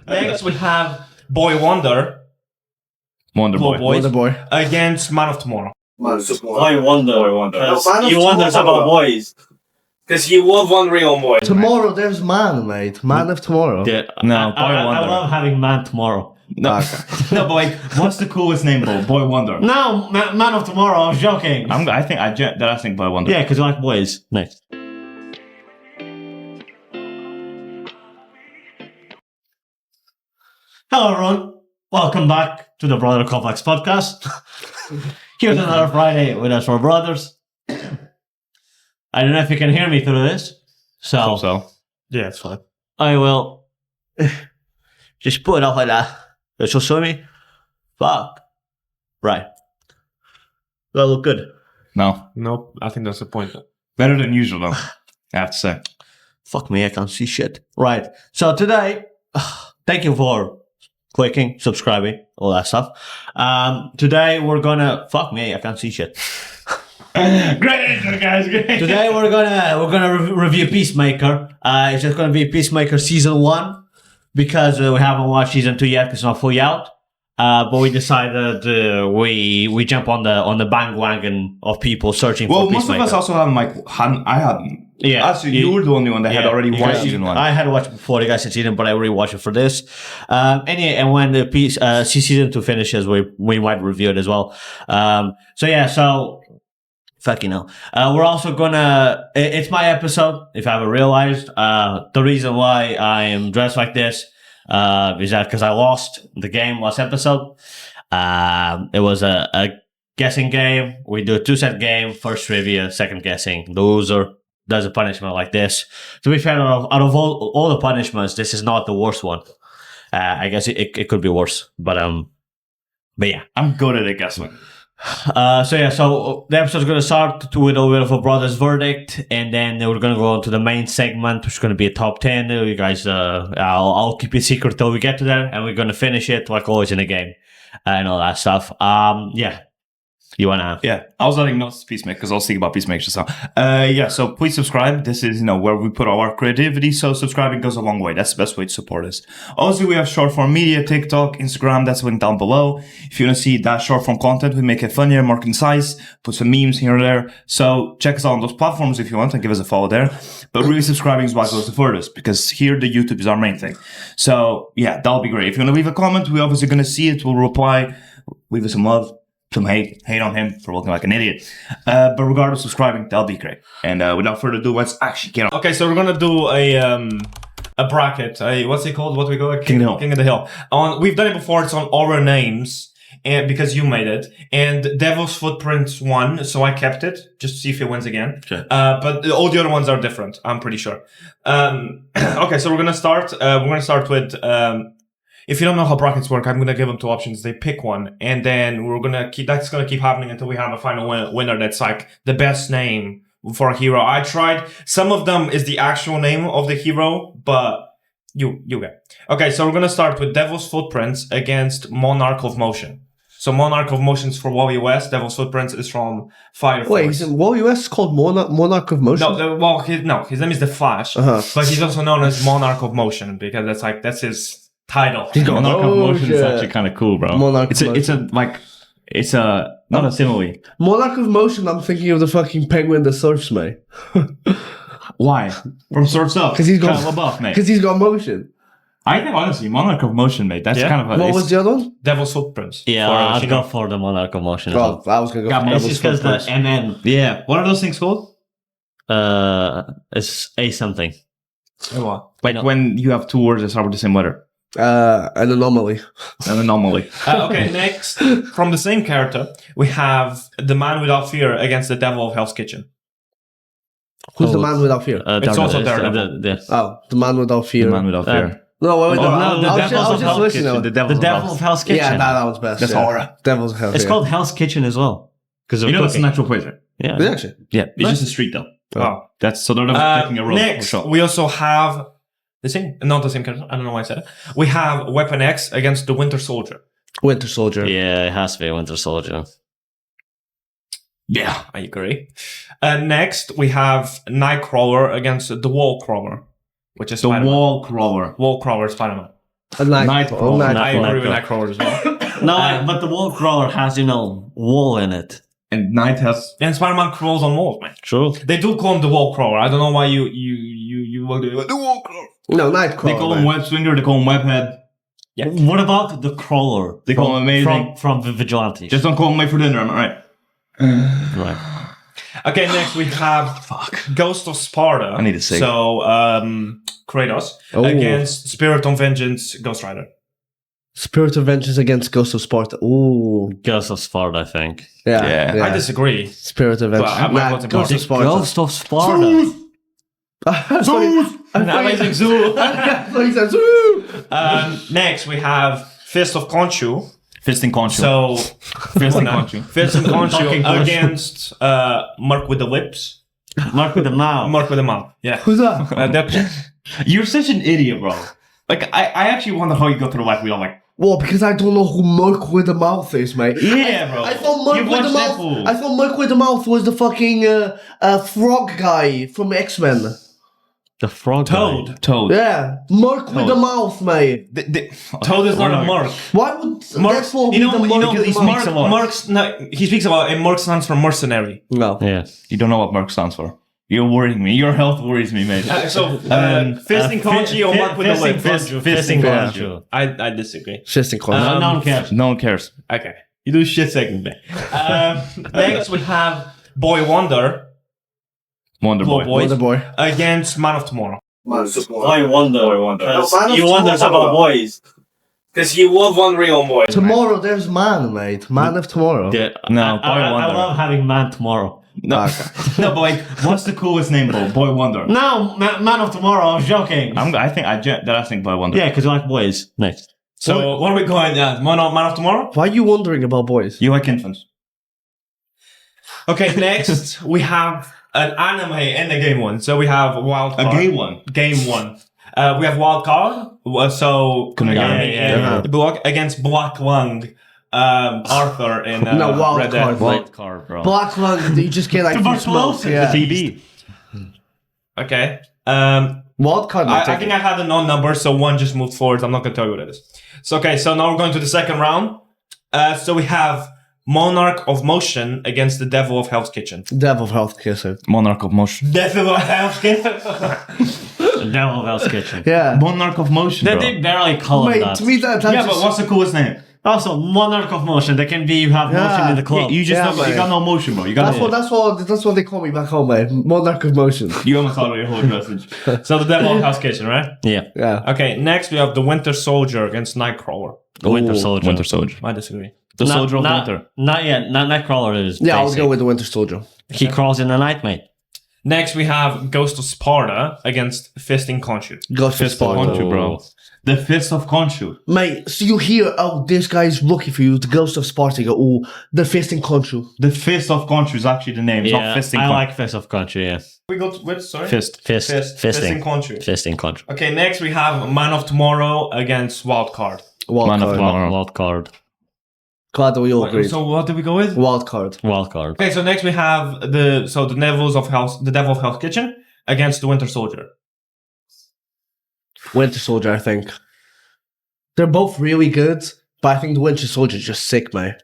Next, we have Boy Wonder. Wonder Boy. Against Man of Tomorrow. Boy Wonder. No, He wonders about boys. Because he was one real boy. Tomorrow there's Man, mate. Man of Tomorrow. Yeah, no, Boy I Wonder. love having Man Tomorrow. No, no, but like, what's the coolest name, though? Boy Wonder. No, Man of Tomorrow. I was joking. I think Boy Wonder. Yeah, because I like boys. Nice. Hello, everyone. Welcome back to the Brother Complex podcast. Here's another Friday with us for brothers. I don't know if you can hear me through this, So. Yeah, it's fine. I will just put it up like that. It will show me. Fuck. Right. That look good. No. Nope, I think that's the point. Better than usual, though. I have to say. Fuck me, I can't see shit. Right. So today, thank you for clicking, subscribing, all that stuff. Today we're gonna fuck me, I can't see shit. Great intro, guys. Great. Today we're gonna review Peacemaker. It's just gonna be Peacemaker season 1 because we haven't watched season 2 yet because it's not fully out. But we decided we jump on the bandwagon of people searching for Peacemaker. Well, most of us also haven't. I hadn't. Yeah, actually, you were the only one that had already watched season 1. I had watched it before you guys had seen it, but I rewatched it for this. Anyway, and when the season 2 finishes, we might review it as well. So fucking hell. We're also gonna. It's my episode. If I haven't realized, the reason why I am dressed like this is that because I lost the game last episode. It was a guessing game. We do a 2-set game. First trivia, second guessing. The loser does a punishment like this. To be fair, out of all the punishments, this is not the worst one. I guess it could be worse, but yeah. I'm good at it, guessing. So the episode's going to start with a bit of a brother's verdict, and then we're going to go on to the main segment, which is going to be a top 10. You guys, I'll keep it secret till we get to there, and we're going to finish it like always in a game and all that stuff. Yeah. You want to? Yeah, I was letting notes to Peacemaker because I was thinking about Peacemaker just now. So please subscribe. This is, where we put all our creativity. So subscribing goes a long way. That's the best way to support us. Also, we have short form media, TikTok, Instagram. That's linked down below. If you want to see that short form content, we make it funnier, more concise, put some memes here and there. So check us out on those platforms if you want and give us a follow there. But really subscribing is what goes the furthest because here the YouTube is our main thing. So yeah, that'll be great. If you want to leave a comment, we're obviously going to see it. We'll reply. Leave us some love. Some hate on him for looking like an idiot. But regardless, subscribing, that'll be great. And without further ado, let's actually get on. Okay, so we're gonna do a bracket. What's it called? What do we go? King of the Hill. King of the Hill. We've done it before. It's on our names, and because you made it. And Devil's Footprints won, so I kept it just to see if it wins again. Okay. But all the other ones are different. I'm pretty sure. Okay, so we're gonna start. We're gonna start with. If you don't know how brackets work, I'm going to give them 2 options. They pick one, and then that's going to keep happening until we have a final winner that's like the best name for a hero. I tried. Some of them is the actual name of the hero, but you get. Okay, so we're going to start with Devil's Footprints against Monarch of Motion. So Monarch of Motion is for Wally West. Devil's Footprints is from Fire Force. Wait, Wally West is called Monarch of Motion? No, his name is The Flash, but he's also known as Monarch of Motion because that's his title. Monarch of Motion is actually kind of cool, bro. It's not a simile. Monarch of Motion, I'm thinking of the fucking penguin that surfs, mate. Why? From Surf's Up. Because he's got above, mate. Because he's got motion. I think honestly, Monarch of Motion, mate. That's kind of what was the other one? Devil's Footprints. Yeah, I'd go for the Monarch of Motion. Oh, I was going to go for It's Devil's just because the Footprints. NN. Yeah. What are those things called? It's a something. What? Wait, no. When you have 2 words that start with the same letter. An anomaly. An anomaly. Okay, next, from the same character, we have the Man Without Fear against the Devil of Hell's Kitchen. Who's the man without fear? It's also Daredevil. The man without fear. The man without fear. No, wait, the I was Devils of just Hell's listening. The The Devil of Hell's Kitchen. Yeah, that one's best. That's horror. Devil's Hell. It's called Hell's Kitchen as well. Because That's an actual place, right? Yeah. Is it actually? Yeah. It's just a street, though. Oh. That's so they're not taking a role. Next, we also have not the same character. I don't know why I said it. We have Weapon X against the Winter Soldier. Winter Soldier. Yeah, it has to be Winter Soldier. Yeah, I agree. Next, we have Nightcrawler against the Wall Crawler, which is The Spider-Man. Wall Crawler. Wall Crawler Spider-Man. A Nightcrawler. I agree with Nightcrawler. Nightcrawler as well. No, but the wall crawler has, wall in it. And Night has... And Spider-Man crawls on walls, man. True. They do call him the wall crawler. I don't know why you will do the wall crawler. No, Nightcrawler. They call him Web Swinger, they call him Webhead. Yeah. What about the crawler? They call him amazing. From the Vigilantes. Just don't call him late for dinner, am I right? Right. Okay, next we have Ghost of Sparta. I need to say. So, Kratos against Spirit of Vengeance, Ghost Rider. Spirit of Vengeance against Ghost of Sparta. Ooh. Ghost of Sparta, I think. Yeah. I disagree. Spirit of Vengeance. But I might want Ghost to of Sparta. Ghost of Sparta. Amazing Zoo. Zoo. Next we have Fist of Khonshu. Fist and Conchu. So, Fist and Conchu. Fist and Fucking Khonshu against Mark with the Lips. Mark with the mouth. Mark with the Mouth. Yeah. Who's that? Deadpool. You're such an idiot, bro. Like, I actually wonder how you got to the White Wheel. I'm like, Well, because I don't know who Merc with the Mouth is, mate. yeah, bro. I thought Merc You've with the watched Mouth. Deadpool. I thought Merc with the Mouth was the fucking frog guy from X-Men. The frog guy. Toad. Yeah, Merc with the Mouth, mate. Toad is not a Mark. Why would Mark, Deadpool be the Merc with the Mouth? He speaks about, and Mark stands for mercenary. No. Yes. You don't know what Merc stands for. You're worrying me. Your health worries me, mate. Fist and Khonshu or Mark with the Lips? Fist and Khonshu. I disagree. Fisting Con. No one cares. No one cares. Okay. You do shit segment, man. Next we have Boy Wonder. Wonder Boy. Boys Wonder Boy. against Man of Tomorrow. Boy Wonder. Man of You wonders Tomorrow. about boys. Because you love one real boy. Tomorrow there's Man, mate. Man of Tomorrow. Yeah, No, Boy I Wonder. love having man tomorrow. No, no, but like, what's the coolest name, bro? Boy Wonder. No, man of tomorrow. I was joking. I think Boy Wonder. Yeah, because you like boys. Next. So what are we going at? Man of Tomorrow? Why are you wondering about boys? You like infants. Okay, next we have an anime and a game one. So we have Wild Card. A gay one. Game one. We have Wild Card. So Kunigami yeah. and Block against Black Lung, Arthur and No, Wild Red Dead. Card. Wild card, bro. Black Lung, you just get like food smoke. Yeah. TB. Okay. Wild Card. I think I had a non-number, so one just moved forward. I'm not going to tell you what it is. So, okay, so now we're going to the second round. So we have Monarch of Motion against the Devil of Hell's Kitchen. Devil of Health Kisser. Monarch of Motion. Devil of Hell's Kitchen? The Devil of Hell's Kitchen. Yeah. Monarch of Motion, bro. They barely call it Mate, that. to me that's Yeah, just... but what's the coolest name? Also, Monarch of Motion. That can be you have motion in the club. You just Yeah, you man. got no motion, bro. You got That's what they call me back home, mate. Monarch of Motion. You almost thought of your whole message. So the Devil of Hell's Kitchen, right? Yeah. Yeah. Okay, next we have the Winter Soldier against Nightcrawler. The Winter Ooh, Soldier. Winter Soldier. I disagree. The Soldier of not, Winter. Not yet. Nightcrawler is Yeah, I'll basic. go with the Winter Soldier. He crawls in the night, mate. Next we have Ghost of Sparta against Fisting Khonshu. Ghost of Fist of Sparta. Khonshu, bro. The Fist of Khonshu. Mate, so you hear, oh, this guy's lucky for you, the Ghost of Sparta, you go, oh, the Fisting Khonshu. The Fist of Khonshu is actually the name. It's Yeah, not Fisting I Khonshu. like Fist of Country, yeah. We go to which, sorry? Fist. Fisting Fisting. Khonshu. Fisting Country. Okay, next we have Man of Tomorrow against Wild Card. Wild Man of card. Tomorrow. Wild card. Glad that we all agreed. So what did we go with? Wild card. Wild card. Okay, so next we have the Devil of Hell's Kitchen against the Winter Soldier. Winter Soldier, I think. They're both really good, but I think the Winter Soldier is just sick, mate.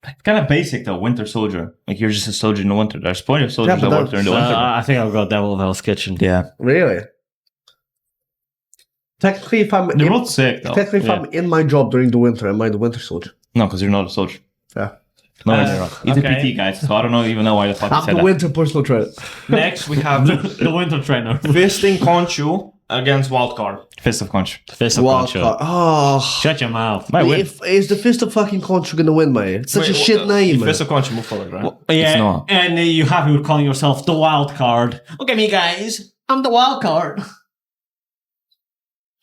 It's kind of basic though, Winter Soldier. Like you're just a soldier in the winter. There's plenty of soldiers but that work during the winter. I think I'll go Devil of Hell's Kitchen. Yeah. Really? Technically, if I'm They're both sick though. I'm in my job during the winter, am I the Winter Soldier? No, because you're not a soldier. Yeah. No, you're not. He's okay. a PT guy, so I don't even know why the fuck he I'm said the that. winter personal trainer. Next we have The Winter Trainer. Fisting Khonshu against Wild Card. Fist of Khonshu. Fist of Wild Country. card. Oh. Shut your mouth. Might win. If, is the Fist of fucking Contra gonna win, mate? It's such a shit name. Fist of Khonshu, move forward, right? Yeah, not. and you happy with calling yourself the Wild Card. Look at me, guys. I'm the Wild Card.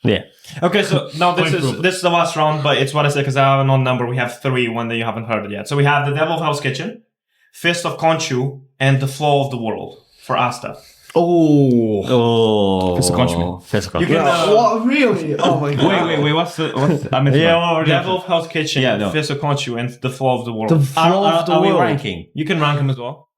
Yeah. Okay, so now this is the last round, but it's what I said because I have a non-number. We have 3, one that you haven't heard it yet. So we have the Devil of Hell's Kitchen, Fist of Khonshu, and the Flow of the World for Asta. Oh. Fist of Country. Fist of You Country. can, What, really? Oh my god. Wait, what's the I missed Yeah, one. what were Devil of Hell's Kitchen, Yeah, no. Fist of Khonshu, and the Flow of the World. The flow of the Are we world. ranking? You can rank them as well.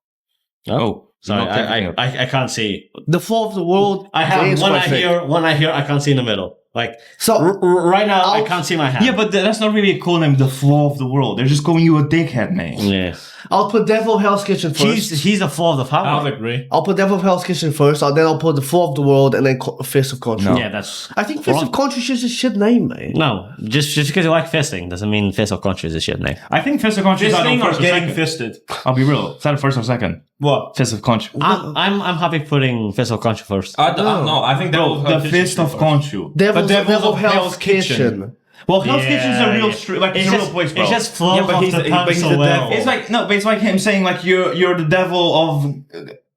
Oh, Sorry, not technical. I can't see. The flow of the world. I have is one quite I thick. hear, one I hear. I can't see in the middle. Like, So right now, I I'll- can't see my hand. Yeah, but that's not really a cool name, the flaw of the world. They're just calling you a dickhead, mate. Yeah. I'll put Devil of Hell's Kitchen first. He's a flaw of the I family. would agree. I'll put Devil of Hell's Kitchen first, and then I'll put the Fall of the World, and then Fist of Conscience. No. Yeah, that's... I think Fist of Conscience is a shit name, mate. No, just because you like fisting doesn't mean Fist of Conscience is a shit name. I think Fist of Conscience is Fisting or first or getting second. fisted? I'll be real. Is that first or second? What? Fist of Conscience. I'm happy putting Fist of Conscience first. No, I think Bro, the Fist of Conscience. Devil Devil of Hell's Kitchen. Well, Hell's Kitchen is a real street, like it's a real just, place, bro. It's just flows Yeah, but off he's the the- tongue but he's so the well. devil. It's like no, but it's like him saying like you're the devil of.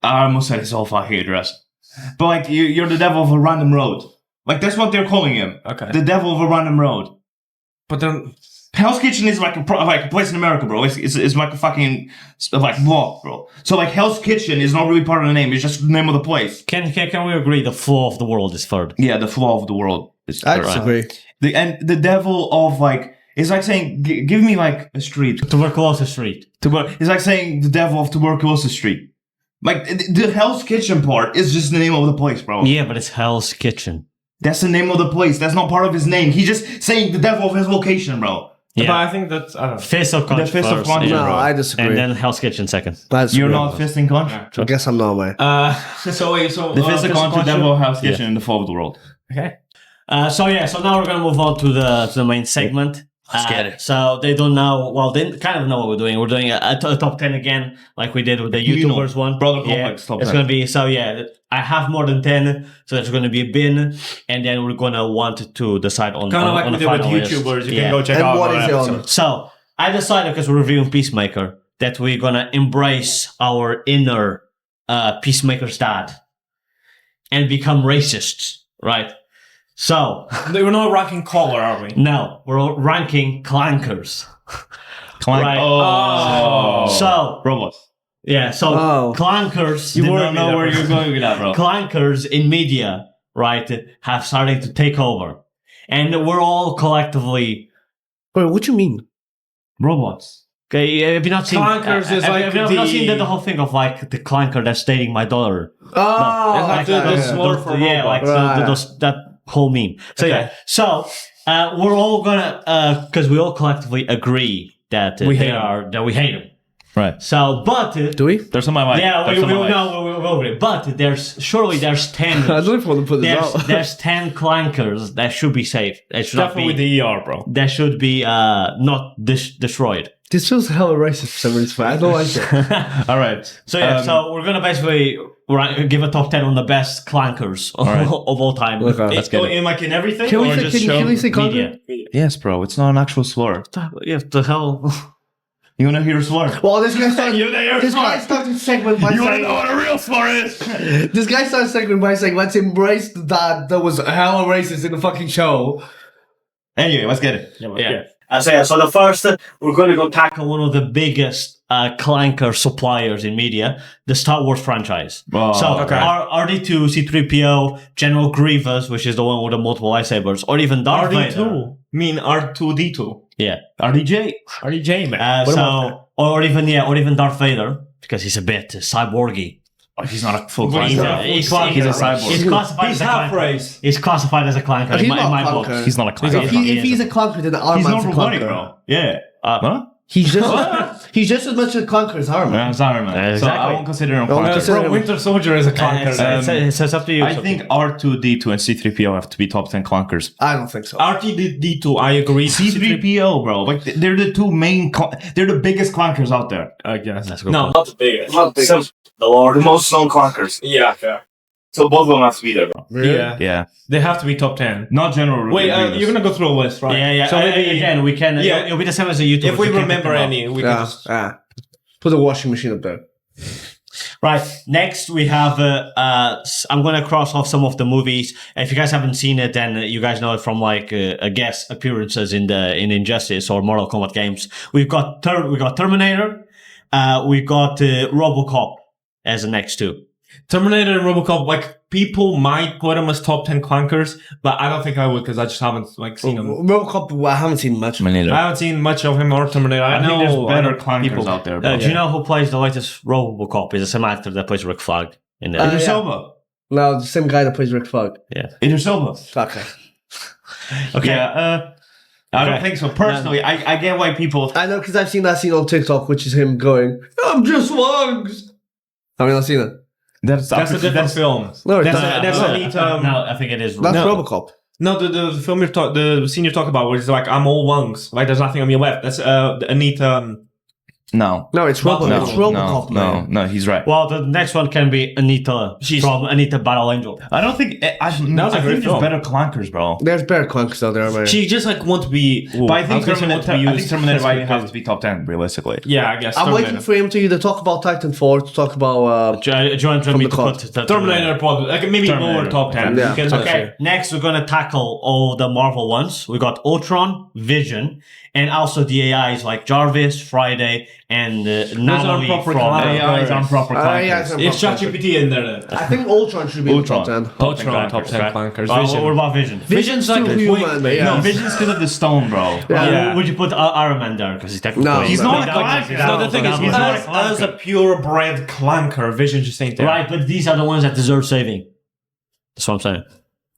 I almost said his whole fucking address, but like you're the devil of a random road. Like that's what they're calling him. Okay. The devil of a random road. But then, Hell's Kitchen is like a place in America, bro. It's like a fucking like block, bro. So like Hell's Kitchen is not really part of the name. It's just the name of the place. Can we agree the flow of the world is third? Yeah, the flaw of the world. Is I right. disagree. The devil of like it's like saying give me like a street. Tuberculosis Street. It's like saying the devil of Tuberculosis Street. Like the Hell's Kitchen part is just the name of the place, bro. Yeah, but it's Hell's Kitchen. That's the name of the place. That's not part of his name. He's just saying the devil of his location, bro. but Yeah. I think that's, I don't know. Fist of Conscience Fist of first, Conscience, No, bro. I disagree. and then Hell's Kitchen second. You're not fisting conch? I guess I'm not, mate. So wait, so The Fist of Conch, the devil of Hell's Yeah. Kitchen, and the fall of the world. Okay. So now we're gonna move on to the main segment. Let's get it. So they don't know. Well, they kind of know what we're doing. We're doing a top 10 again, like we did with the You know, YouTubers one. Brother Complex top It's 10. gonna be I have more than 10, so there's gonna be a bin, and then we're gonna want to decide on Kind of on, like on we the did with final list. YouTubers. You Yeah. can go check And out what our is it on? episode. So I decided, because we're reviewing Peacemaker, that we're gonna embrace our inner Peacemaker's dad and become racists, right? So We're not ranking color, are we? no, we're all ranking clankers. Clank. Right. Oh. So robots. yeah, so Oh. clankers. You don't know where you're going with that, bro. Clankers in media, right, have started to take over, and we're all collectively. Wait, what do you mean? Robots. Okay, have you not seen? Clankers is like have you not seen the- the whole thing of like the clanker that's dating my daughter? Oh, It's like the slur for yeah, like robots. that whole meme. So Okay. yeah, so we're all gonna because we all collectively agree that We they hate 'em. are that we hate them. Right. So, but Do we? There's some I like. yeah, There's we some I like. know we'll go over it. But there's 10. I don't even want to put this out. There's 10 clankers that should be saved. That should not Definitely be. the ER, bro. That should be not destroyed. This feels hella racist for some reason. I don't like it. All right. So yeah, so we're gonna basically give a top 10 on the best clankers right. of all time. Okay. Let's get it. In like in everything, Can we or say- just can we show say conquer? Media. Yes, bro. It's not an actual slur. Yeah, the hell. You wanna hear a slur? Well, this guy started. You there, This guy smart. started the segment by You wanna saying. know what a real slur is? This guy started the segment by saying, "Let's embrace the dad that was hella racist in the fucking show." Anyway, let's get it. Yeah. So the first, we're going to go tackle one of the biggest clanker suppliers in media, the Star Wars franchise. Oh, So okay. RD2, C-3PO, General Grievous, which is the one with the multiple lightsabers, or even Darth Vader. RD2. Mean R2D2. Yeah. RDJ. RDJ, man. Or even Darth Vader, because he's a bit cyborgy. Oh, he's not a full He's clanker. a- He's a cyborg. He's classified He's as a half clanker. race. He's classified as a clanker He's in not my a book. clanker. He's not a clanker. If he's a clunker, then Iron He's Man's not a robotic, clunker. bro. Yeah. Huh? He's just as much a clunker as Iron Man. Yeah, it's Iron Man. So Exactly. I won't consider him a Well, clanker. consider- Bro, Winter Soldier is a clunker. It's up to you. I think R2D2 and C3PO have to be top 10 clunkers. I don't think so. RTD2, I agree. C3PO, bro. Like they're the two main. They're the biggest clunkers out there. I guess. Let's go. No, not the biggest. The most known clunkers. Yeah, fair. So both of them have to be there, bro. Yeah. Yeah. They have to be top 10. Not general. Wait, Grievous. you're gonna go through a list, right? Yeah. So maybe again, we can. Yeah. It'll be the same as a YouTube. if we remember any, we can just. Put the washing machine up there. Right. Next, we have. I'm going to cross off some of the movies. If you guys haven't seen it, then you guys know it from like guest appearances in Injustice or Mortal Kombat games. We've got Terminator. We got RoboCop as the next two. Terminator and RoboCop, like, people might put them as top 10 clunkers, but I don't think I would because I just haven't, like, seen them. RoboCop, I haven't seen much. Me neither. I haven't seen much of him or Terminator. I think there's better clunkers people out there, bro. Do you know who plays the latest RoboCop? Is the same actor that plays Rick Flag in the. Idris yeah. Elba. No, the same guy that plays Rick Flag. Idris Elba. Okay. Okay. Yeah, I don't Okay. think so. Personally, I get why people. I know, because I've seen that scene on TikTok, which is him going, I'm just Wugs. Have you not seen it? That's a different film. No, it's That's not. that's no, Anita. no, I think it is. That's No. Robocop. No, the film the scene you're talking about, where it's like I'm all lungs, like there's nothing on your left. That's Anita. No. No, it's Well, Robocop. It's Robocop, man. No, he's right. Well, the next one can be Anita from Anita Battle Angel. I don't think. I was a think great there's film. better clankers, bro. There's better clunks out there, man. She just like want to be. But I think Terminator. Terminator might have to be top 10, realistically. Yeah, I guess. I'm Terminator. waiting for him to either talk about Titan 4, to talk about... Do you want From me the to clock. put the Terminator, probably like maybe Terminator. lower top 10. Yeah. Because, Okay, next we're gonna tackle all the Marvel ones. We got Ultron, Vision, and also the AIs like Jarvis, Friday, and Natalie proper from... clankers. AIs on proper yeah, clankers. Is ChatGPT in there then? I think Ultron should be in the top 10. Ultron, top 10 right? clankers. What about Vision? Vision's like too human, but yeah. No, Vision's because of the stone, bro. Yeah. Would you put Iron Man there? Because he's technically... No. He's not a clanker. No, the thing is, he's not a as a clanker. purebred clanker, Vision just ain't there. Right, but these are the ones that deserve saving. That's what I'm saying.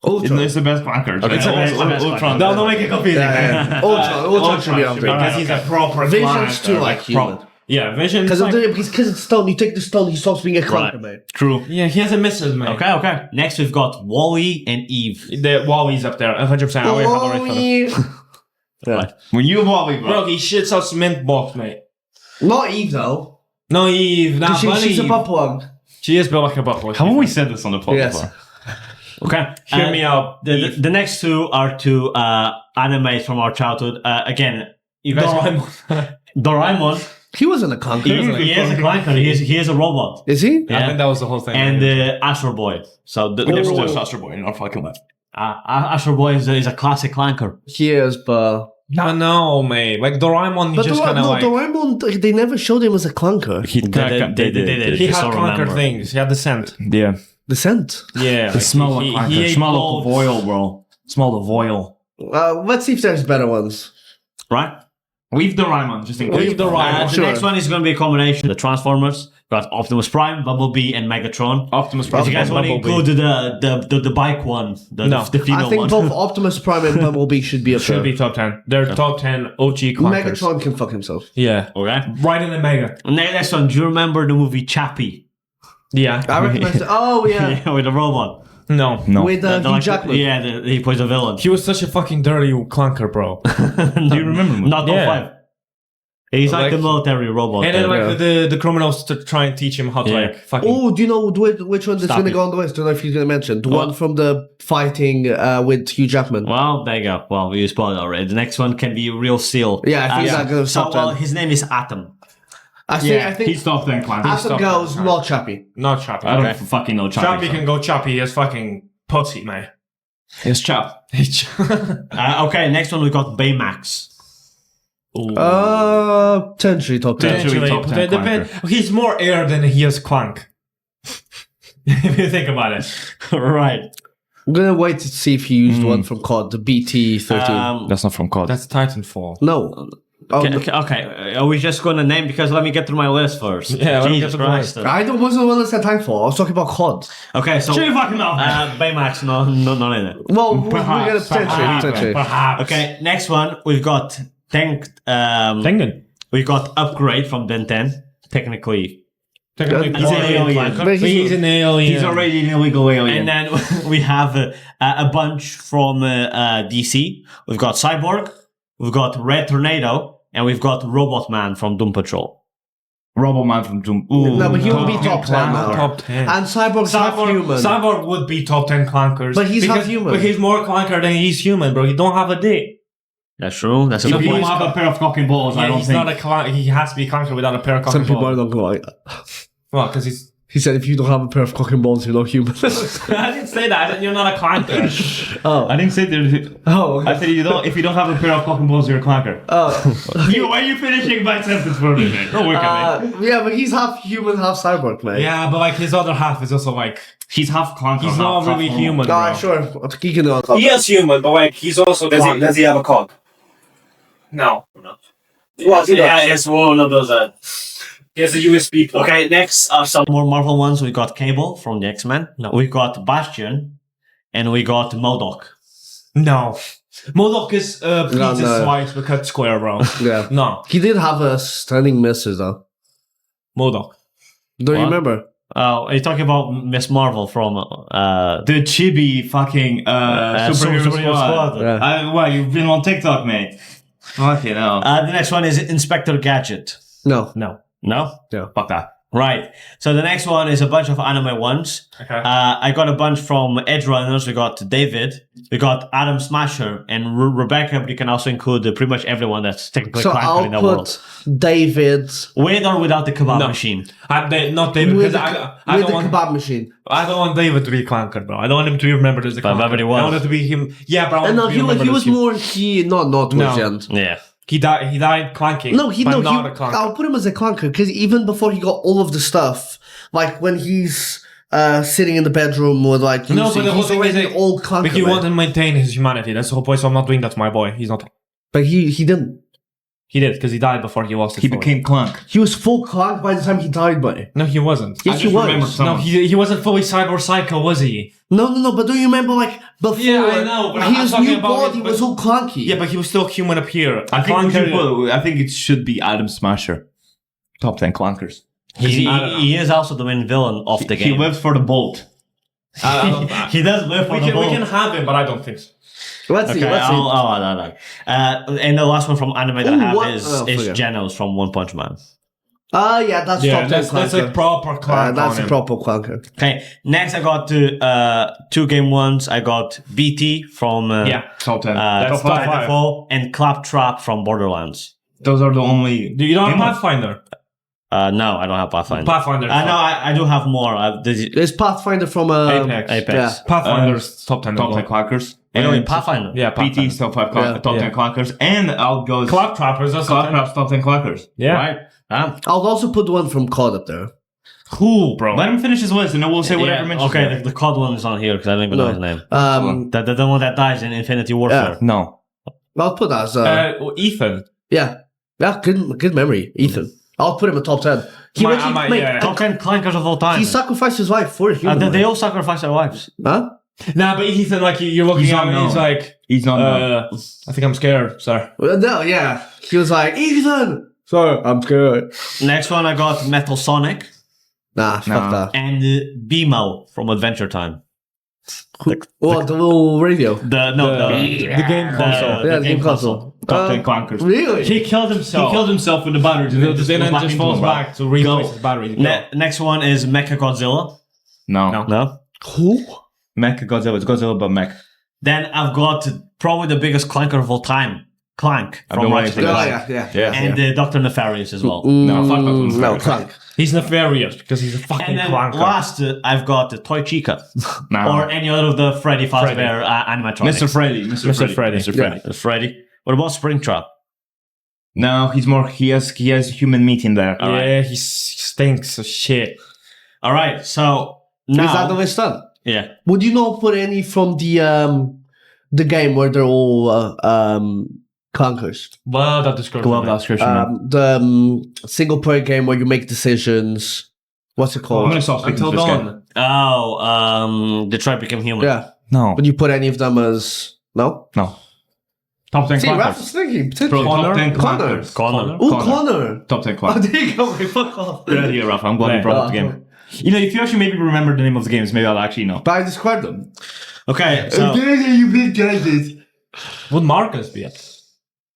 Ultron. It's the best clankers. Okay, It's so it's the best Ultron. Don't make it confusing. Yeah. Ultron should be up there. Because he's a proper Vision's clanker, too like human. Yeah, Vision. Because it's stone. You take the stone, he stops being a clunker, Right. man. True. Yeah, he has a misses, man. Okay. Next we've got Wall-E and Eve. The Wally's up there, 100%. I already have already thought of- Right. When you Wally, bro. Bro, he shits out cement box, mate. Not Eve, though. No, Eve, not Because Bunny. she's a butt plug. She is built like a butt plug. Haven't we said this on the podcast Yes. before? Okay. Hear me out. The next two are two animes from our childhood. Again, you guys... Doraemon. He wasn't a clunker. He is a clanker. He is a robot. Is he? I think that was the whole thing. And Astro Boy. So the Never never watched Astro Boy. You're not fucking left. Astro Boy is a classic clanker. He is, but... no, mate. Like Doraemon, he But just kind of like... Doraemon, they never showed him as a clunker. They did. He Just had don't clanker remember. things. He had the scent. Yeah. The scent. Yeah. The smell of clanker. He ate Smell both. of oil, bro. Smell of oil. Let's see if there's better ones. Right? Leave Doraemon, just in case. Leave Doraemon. The Sure. next one is going to be a combination. The Transformers. Got Optimus Prime, Bumblebee, and Megatron. Optimus If Prime. you guys want to Bumblebee. include the bike one, the female I think one. both Optimus Prime and Bumblebee should be up Should there. be top 10. They're top 10 OG clankers. Megatron can fuck himself. Yeah. Okay. Right in the mega. Next one. Do you remember the movie Chappie? Yeah. I recognize it. Oh, yeah. Yeah, with the robot. No. No. With Hugh Jackman. Yeah, he plays a villain. He was such a fucking dirty clanker, bro. Do you remember him? Not top Yeah. 5. He's like Like- the military robot. And then there. like the criminals to try and teach him how to Yeah. like fucking... Oh, do you know which one that's Stop going to it. go on the list? Don't know if he's going to mention. The What? one from the fighting with Hugh Jackman. Well, there you go. Well, you spoiled it already. The next one can be Real Seal. Yeah, I think that goes So, top 10. his name is Atom. I think He's top 10 clanker. Atom goes top. not Chappie. Not Chappie. I don't Okay. fucking know Chappie Chappie. can go Chappie. He has fucking pussy, man. It's Chap. Okay, next one we got Baymax. Potentially top 10. Potentially top 10 depend. He's more air than he is clank. If you think about it. Right. I'm going to wait to see if he used one from COD, the BT-13. That's not from COD. That's Titanfall. No. Oh, Okay. Are we just going to name? Because let me get through my list first. Yeah, let me Jesus get through Christ. I wasn't the one that said Titanfall. I was talking about COD. Okay, so Shut your fucking mouth. Baymax, not in it. Well, we're going to potentially. Perhaps. Okay, next one we've got Tengen. we got Upgrade from Ben 10. Technically, Technically, He's an alien. But he's an alien. He's already an illegal alien. and then we have a bunch from DC. We've got Cyborg, we've got Red Tornado, and we've got Robot Man from Doom Patrol. Roboman from Doom. Ooh, No, but he will be top 10 now. Top 10. And Cyborg's half human. Cyborg would be top 10 clankers. But he's half human. But he's more clanker than he's human, bro. He don't have a dick. That's true. That's a If good you point. don't have a pair of cock and balls, I Yeah, don't he's think. not a clank. He has to be clanker without a pair of cock Some and people balls. are not going to like that. Well, because he's... He said if you don't have a pair of cock and balls, you're not human. I didn't say that. I said you're not a clanker. I didn't say there. Oh, I said if you don't have a pair of cock and balls, you're a clanker. Why are you finishing my sentence for me, man? Don't work at me. yeah, but he's half human, half cyborg, mate. Yeah, but like his other half is also like... He's half clanker. He's not really human, bro. Ah, sure. He can do it. He is human, but like he's also... Does he have a cock? No. Well, he does. it's one of those. He has a USB plug. Okay, next are some more Marvel ones. We got Cable from the X-Men. No. We got Bastion, and we got MODOK. No. Modok is Pete's no. twice but cut square, bro. Yeah. No. He did have a stunning misses though. Modok. Don't you What? remember? Oh, are you talking about Miss Marvel from The chibi fucking superhero squad. Yeah. Wow, you've been on TikTok, mate. Fucking hell. the next one is Inspector Gadget. No. No. No? Fuck that. Right. So the next one is a bunch of anime ones. Okay. I got a bunch from Edge Runners. We got David. We got Adam Smasher and Rebecca. But you can also include pretty much everyone that's technically So clanker in I'll that world. put David With or without the kebab No. machine. Not David, with because the, I with don't the want kebab machine. I don't want David to be clanker, bro. I don't want him to be remembered as a But clanker. but he was. I want it to be him. Yeah, bro. I And want no, him to be he was remembered as him. not towards the No. end. Yeah. He died clanking. but not a clanker. I'll put him as a clanker because even before he got all of the stuff, like when he's sitting in the bedroom or like No, but the whole he's thing is already that- old clanker. But you man. want to maintain his humanity. That's the whole point. So I'm not doing that to my boy. He's not. But he didn't. He did because he died before he lost his He soul. became Clank. He was full clank by the time he died, buddy. No, he wasn't. Yes, he was. No, he wasn't fully cyber psycho, was he? No. But do you remember like before? Yeah, I know, but I'm his talking new about body it, but- was all clanky. Yeah, but he was still human up here. I think it should be Adam Smasher. Top 10 Clankers. He is also the main villain of the He game. lives for the bolt. He does live for we the can ball. have him, but I don't think so. Let's see. Okay, Let's see. no. And the last one from anime that I Ooh, have what? is Forget. Genos from One Punch Man. Yeah, that's top 10 that's clanker. a proper clank. That's a proper clanker. Okay, next I got two game ones. I got BT from Top 10. That's top five. Titanfall and Claptrap from Borderlands. Those are the only... Do you don't have Game Pathfinder? No, I don't have Pathfinder. Pathfinder. No, I do have more. There's Pathfinder from Apex. Apex. Yeah. Pathfinder's top 10. Top 10 as well. Clankers. Anyway, Pathfinder. Yeah, Pathfinder. BT's top 5 Yeah. top 10 Clankers. And I'll go... Claptrappers. That's top 10. Claptrap's top 10 Clankers. Yeah. Right? I'll also put one from COD up there. Cool, bro. Let him finish his list and then we'll say whatever mentions. Okay, the COD one is on here because I don't even know his name. The one that dies in Infinity Warfare. No. I'll put that as Ethan. yeah, good memory, Ethan. I'll put him in top 10. He Top 10 clankers of all time. he sacrificed his life for a human. They all sacrifice their lives. Huh? Nah, but Ethan, like you're looking He's at him, unknown. he's like, He's not known. I think I'm scared, sir. Well, no, yeah. He was like, Ethan. Sorry, I'm scared. Next one, I got Metal Sonic Nah, fuck that. and BMO from Adventure Time. What, the little radio? The game console. Yeah, the game console. Top 10 Clankers. Really? He killed himself. He killed himself with the batteries. And Then it just falls back to replace his battery. Next one is Mecha Godzilla. No. No. Who? Mech Godzilla. It's Godzilla but mech. Then I've got probably the biggest clanker of all time, Clank I've from been Ratchet waiting and for Clank. Yeah. And Dr. Nefarious as well. No, fuck that. No, Clank. He's nefarious because he's a fucking And then clanker. last, I've got Toy Chica. No. Or any other of the Freddy Fazbear animatronics. Mr. Freddy. Mr. Freddy. Mr. Freddy. Freddy. What about Springtrap? No, he's more. He has human meat in there. Yeah, he stinks of shit. All right, so now... Is that the list done? Yeah. Would you not put any from the game where they're all clunkers? Well, that description. Love that description. The single player game where you make decisions. What's it I'm called? gonna stop speaking Until to this guy. dawn. Detroit Become Human. Yeah. No. Would you put any of them as no? No. Top 10 See, Raph Clankers. was thinking Bro, potentially. top 10 Connor. Clankers. Connor. Oh, Connor. Connor. Top 10 Oh, Clankers. there you go. Okay, fuck off. Right here, Rafa. I'm glad you brought up the game. You know, if you actually maybe remember the name of the games, maybe I'll actually know. But I described them. Okay, so... You big guys. Would Marcus be it?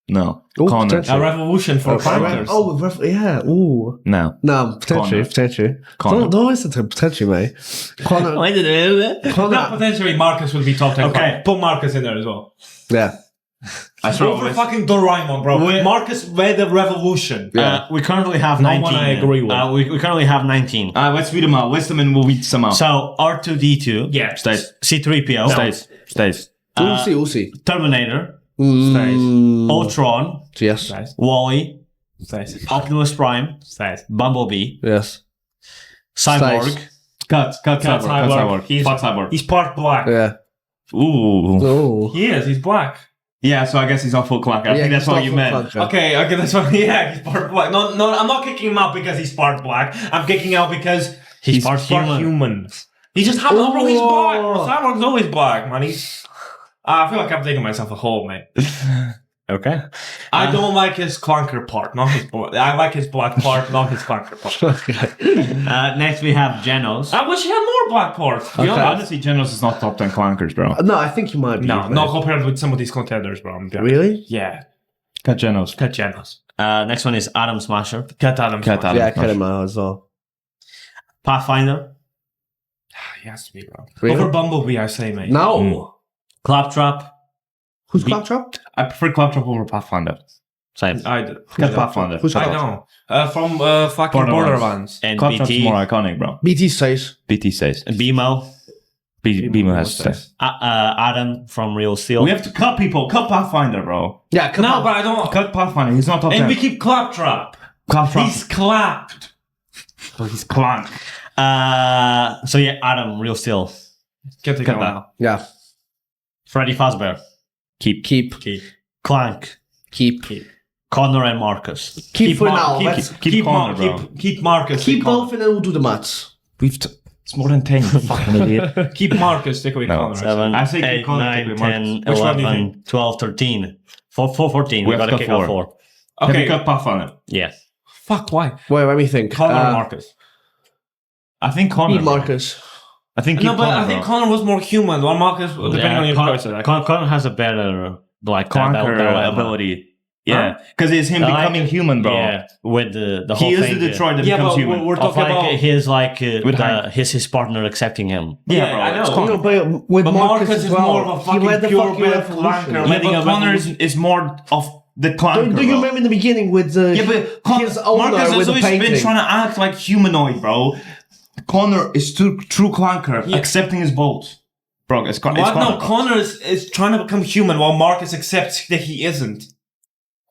No. Oh, Connor. potentially. A revolution for clankers. Yeah. Ooh. No. No, potentially. Connor. Potentially. Connor. Don't listen to him. Potentially, mate. Connor. No, Connor. potentially Marcus would be top 10. Okay. Put Marcus in there as well. Yeah. I swear. Over fucking Doraemon, bro. Marcus led the revolution. we currently have No 19. one I agree with. We currently have 19. Let's read them out. List them and we'll read some out. So, R2-D2. Yeah. Stays. C-3PO. Stays. We'll see. Terminator. Mm, Ultron. Yes. Nice. Wall-E. Nice. Optimus Prime. Nice. Bumblebee. Yes. Cyborg. Nice. Cut Cyborg. Fuck Cyborg. He's part black. Yeah. Ooh. Oh. He is. He's black. Yeah, so I guess he's not full clanker. I think that's what you meant. Okay, that's what. Yeah, he's part black. No, I'm not kicking him out because he's part black. I'm kicking out because He's part human. He just happens, bro. He's black. Bro. Cyborg's always black, man. He's I feel like I'm taking myself a hole, mate. Okay. I don't like his clanker part, not his blood. I like his black part, not his clanker part. Next we have Genos. I wish he had more black parts. To be honest. Honestly, Genos is not top 10 clankers, bro. No, I think you might be. No, mate. not compared with some of these contenders, bro. Really? Yeah. Cut Genos. Cut Genos. Next one is Adam Smasher. Cut Adam. Cut Adam. Yeah, I cut him out as well. Pathfinder. He has to be, bro. Really? Over Bumblebee, I say, mate. No. Claptrap. Who's Claptrap? I prefer Claptrap over Pathfinder. Same. I do. Cut Pathfinder. Who's I Claptrap? know. From fucking Borderlands. Borderlands. And Claptrap's BT. more iconic, bro. BT says. BT says. BMO. BMO has to say. Adam from Real Steel. We have to cut people. Cut Pathfinder, bro. Yeah, come No, on. but I don't. Cut Pathfinder. He's not top 10. And we keep Claptrap. Claptrap. He's clapped. He's clank. So yeah, Adam, Real Steel. Get the Cut going. that. Yeah. Freddy Fazbear. Keep. Clank. Keep. Connor and Marcus. Keep for now. Keep, Let's keep Connor, bro. keep Marcus. keep take Connor. both and then we'll do the maths. It's more than 10, you fucking idiot. Keep Marcus. Take away No, Connor. 7, I say keep 8, Connor, 9, take away 10, Marcus. Which one do you 11, 12, 13. 14. We We have gotta to kick cut out 4. 4. Have Okay. you cut Pathfinder? Yeah. Fuck, why? Wait, let me think. Connor or Marcus? I think Connor. Keep Marcus. I think keep No, but Connor, I think bro. Connor was more human. While Marcus, depending on your choices. Like, Connor has a better like Clanker that ability. Yeah. Because it's him Like, becoming human, bro. Yeah, with the whole He is thing. the Detroit that yeah, becomes but human. we're Of talking like about. his like With Hank. his partner accepting him. Yeah, bro, I it's know. Connor. No, but with But Marcus, Marcus as is well. more of a he fucking led the pure fucking bad revolution. clanker. Yeah, Letting but a Connor revolution. is more of the clanker. Do you bro. remember in the beginning with the Yeah, but his owner Marcus has with the always been painting? trying to act like humanoid, bro. Connor is true clanker, Yeah. accepting his bolts. Bro, it's What? Connor. No, Connor is trying to become human while Marcus accepts that he isn't.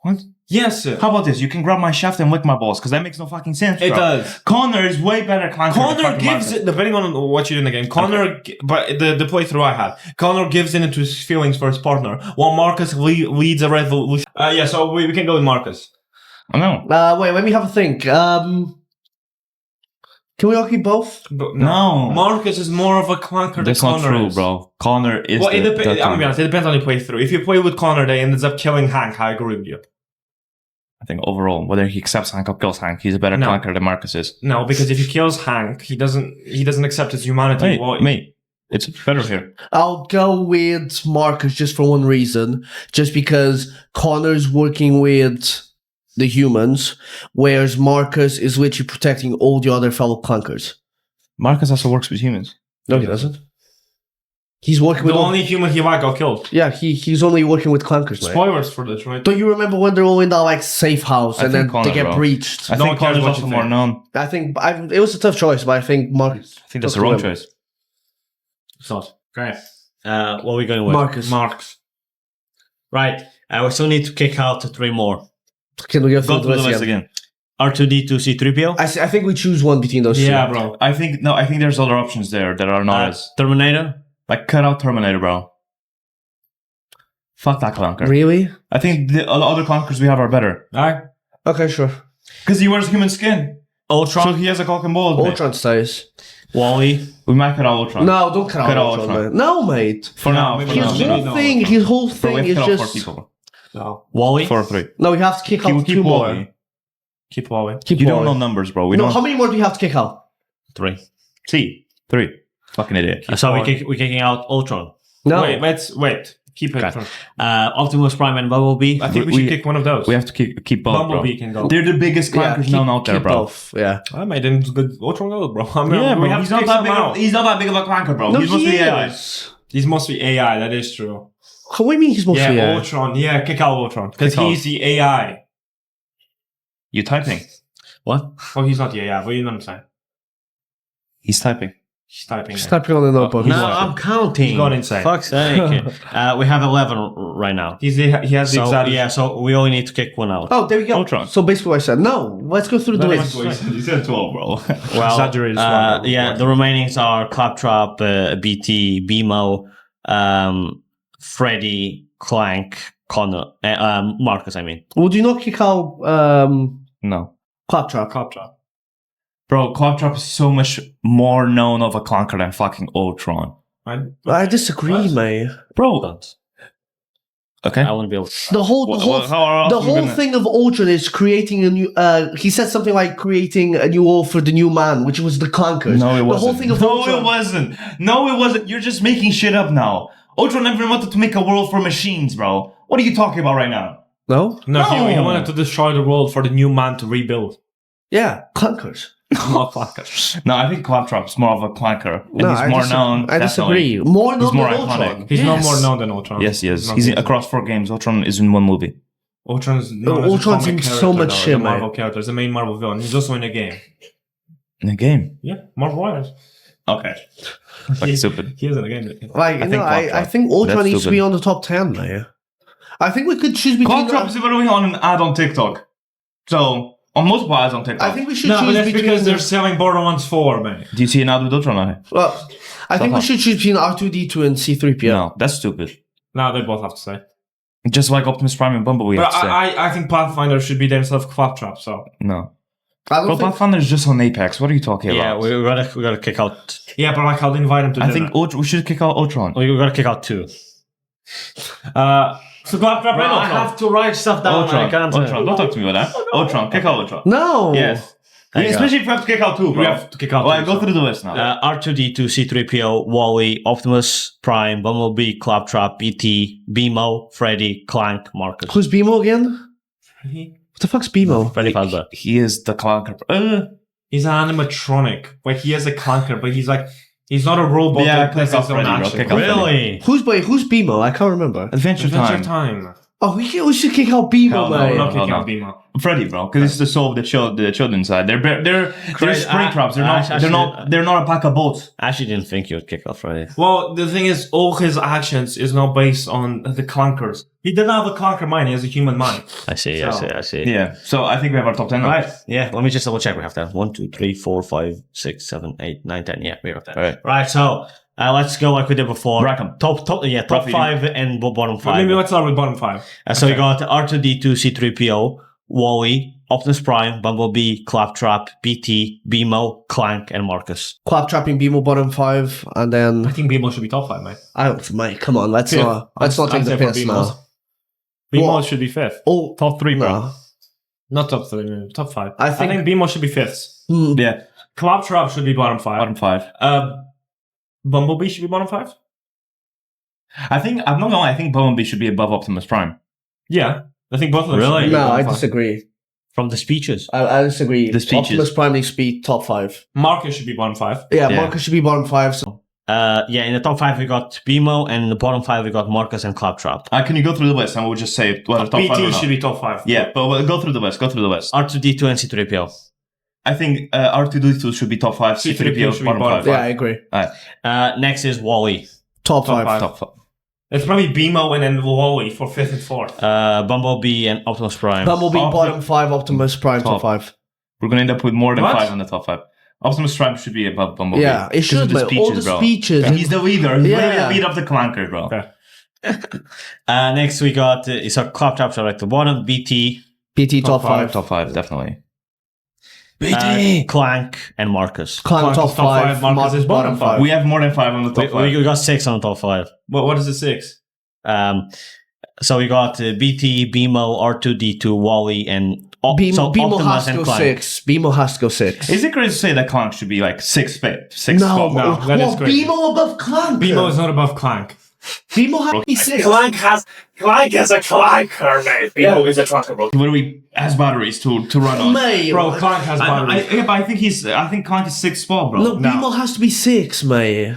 What? Yes, sir. How about this? You can grab my shaft and lick my balls, because that makes no fucking sense, bro. It does. Connor is way better clanker than Connor fucking gives Marcus. it, depending on what you do in the game, but the playthrough I had, Connor gives in into his feelings for his partner, while Marcus leads a revolution. Yeah, so we can go with Marcus. I know. Wait, let me have a think. Can we all keep both? But No. Marcus is more of a clanker That's than not Connor true, is. bro. Connor is Well, the I'm gonna be honest, it depends on your playthrough. If you play with Connor, they ends up killing Hank, I agree with you. I think overall, whether he accepts Hank or kills Hank, he's a better No. clanker than Marcus is. No, because if he kills Hank, he doesn't accept his humanity. Hey, Well, mate, it's better here. I'll go with Marcus just for one reason. Just because Connor's working with the humans, whereas Marcus is literally protecting all the other fellow clunkers. Marcus also works with humans. No, he doesn't. He's working the with all- only human he liked got killed. Yeah, he's only working with clunkers, mate. Spoilers for this, right? Don't you remember when they're all in that like safe house I and then think Connor, they get bro. breached? I No think one cares Connor's what also you more think. known. I think it was a tough choice, but I think Marcus. I think that's the wrong choice. It's not. Great. What are we going with? Marcus. Right. We still need to kick out 3 more. Can we go Go through through the the list list again? again. R2D2 C3PO. I think we choose one between those Yeah, two. bro. I think there's other options there that are not as Terminator. like cut out Terminator, bro. Fuck that clanker. Really? I think the other clankers we have are better Alright. Okay, sure. because he wears human skin, Ultron. so he has a cock and balls. mate. Ultron stays. Wally. We might cut out Ultron. No, don't cut Cut out out Ultron, Ultron. mate. No, mate. for now. maybe For not. now. His Maybe whole no. thing, his whole Bro, thing we have is cut out 4 just. people. No. Wally. 4 or 3. No, we have to kick out Keep 2 more. Wally. Keep Wally. Keep You don't Wally. know numbers, bro. We No, don't how many more do you have to kick out? 3. see 3. Fucking idiot. So Wally. we're kicking out Ultron. No. Wait. Keep it. Okay. Optimus Prime and Bumblebee. I think we We- should kick one of those. We have to keep both, Bumblebee bro. can go. They're the biggest clankers known out there, keep bro. both. Yeah. I made him good. Ultron goes, bro. I mean, Yeah, we bro. have He's to not kick that some big. out. He's not that big of a clanker, bro. No, he's supposed to he be AI. is. He's mostly AI. That is true. What do you mean he's mostly Yeah, AI? Ultron. Yeah, kick out Ultron because Kick out. he's the AI. You typing? What? Oh, he's not the AI, but you know what I'm saying. He's typing. He's typing. He's typing on the notebook. No, I'm counting. He's gone insane. Fuck's sake. We have 11 right now. He has the So, exact. yeah, so we only need to kick one out. Oh, there we go. Ultron. So basically what I said. No, let's go through the No, list. that's what You said 12, bro. Well, Exaggerated one. yeah, the remainings are Claptrap, BT, BMO, Freddy, Clank, Connor, Marcus, I mean. Would you not kick out No. Claptrap? Claptrap. Bro, Claptrap is so much more known of a clanker than fucking Ultron. I disagree, What? mate. Bro, Okay. I wouldn't be able to. The whole thing of Ultron is creating a new. He said something like creating a new world for the new man, which was the Clankers. No, it wasn't. The whole thing of no, Ultron. it wasn't. No, it wasn't. You're just making shit up now. Ultron never wanted to make a world for machines, bro. What are you talking about right now? No. No, he wanted to destroy the world for the new man to rebuild. Yeah, Clankers. Not Clankers. No, I think Claptrap's more of a clanker. And No, he's more known. I disagree. More known more than iconic. Ultron. He's no more known than Ultron. Yes, he is. Not He's really. across 4 games. Ultron is in 1 movie. Ultron's known as a Ultron's comic in so character, much though, shit, as a Marvel man. character, as a main Marvel villain. He's also in a game. In a game? Yeah, Marvel Warriors. Okay. Like stupid. He is in a game. Like, I think Ultron That's needs to stupid. be on the top 10, man. I think we could choose between. Claptrap is literally on an ad on TikTok. So, on multiple ads on TikTok. I think we should No, but choose that's between. because they're selling Borderlands 4, man. Do you see an ad with Ultron on it? Well, I think we should choose between R2D2 and C3PO. No, that's stupid. No, they both have to say. Just like Optimus Prime and Bumblebee But have to say. I think Pathfinder should be there instead of Claptrap, so. No. I don't But think. Pathfinder is just on Apex. What are you talking Yeah, about? we gotta kick out. Yeah, but like I'll invite him to I dinner. think we should kick out Ultron. We gotta kick out 2. So Claptrap and I Ultron. have to write stuff down. I can't. Ultron. Don't talk to me about that. Ultron. Kick out Ultron. No. Yes. There you go. Especially if we have to kick out 2, bro. We have to kick out Alright, two, go so. through the list now. R2D2, C3PO, Wally, Optimus Prime, Bumblebee, Claptrap, BT, BMO, Freddy, Clank, Marcus. Who's BMO again? What the fuck's BMO? Freddy Fazbear. He is the clanker. He's an animatronic. Like he is a clunker, but he's like he's not a robot Yeah, that plays kick his off own Freddy, bro. action. Kick off Really? Who's BMO? I can't remember. Adventure Adventure Time. Time. Oh, we should kick out BMO, Hell no, man. I'm not no, kicking no. out Beamer. Freddy, bro, because it's to solve the children's side. They're spring traps. They're not a pack of boats. I actually didn't think you would kick off Freddy. Well, the thing is, all his actions is not based on the clunkers. He didn't have a clunker mind. He has a human mind. I see. Yeah. So I think we have our top 10. Right. Yeah. Let me just double check. We have that. 1, 2, 3, 4, 5, 6, 7, 8, 9, 10. Yeah, we have that. Right. So let's go like we did before. Rack 'em. Top 5 and bottom 5. Maybe let's start with bottom 5. So we got R2D2, C3PO, Wally, Optimus Prime, Bumblebee, Claptrap, BT, BMO, Clank, and Marcus. Claptrapping BMO bottom 5, and I then think Beamer should be top 5, mate. mate, come on, let's Fifth. not take I'd the say for piss BMO. now. Beamer What? should be 5th. Oh, Top 3, bro. no. Not top 3, no, top 5. I I think- think Beamer should be 5th. Hmm. Yeah. Claptrap should be bottom 5. Bottom 5. Bumblebee should be bottom 5? I'm not gonna lie. I think Bumblebee should be above Optimus Prime. Yeah. I think both of them Really? should be No, bottom I 5. disagree. From the speeches. I disagree. The speeches. Optimus Prime needs to be top 5. Marcus should be bottom 5. Yeah, Yeah. Marcus should be bottom 5. So. Yeah, in the top 5 we got BMO, and in the bottom 5 we got Marcus and Claptrap. Can you go through the list and we'll just say whether top 5 or BT not? should be top 5. Yeah, but we'll go through the list. R2D2 and C3PO. I think R2D2 should be top 5. C3PO should be bottom 5. Yeah, I agree. Next is Wally. Top 5. 5. Top 5. It's probably BMO and then Wally for 5th and 4th. Bumblebee and Optimus Prime. Bumblebee Top- bottom 5, Optimus Prime top Top. 5. We're gonna end up with more than What? 5 on the top 5. Optimus Prime should be above Bumblebee. Yeah, it 'Cause should of be. the All speeches, the bro. speeches. He's the leader. He's literally Yeah. the leader of the Clankers, bro. Okay. Next we got so Claptrap right at the bottom. BT, BT top 5. Top 5, definitely. Clank, and Marcus. Clank top 5. Marcus is bottom 5. We have more than 5 on the top 5. We got 6 on the top 5. What is the 6? So we got BT, BMO, R2D2, Wally, and BMO Optimus has to and go Clank. 6. BMO has to go 6. Is it crazy to say that Clank should be like 6 spot? No, that is what? crazy. BMO above Clank. BMO is not above Clank. BMO has to be 6. Clank is a clanker, mate. BMO is a clanker, bro. What do we has batteries to run on? Mate. Bro, Clank has batteries. But I think Clank is 6th spot, bro. No, BMO has to be 6, mate.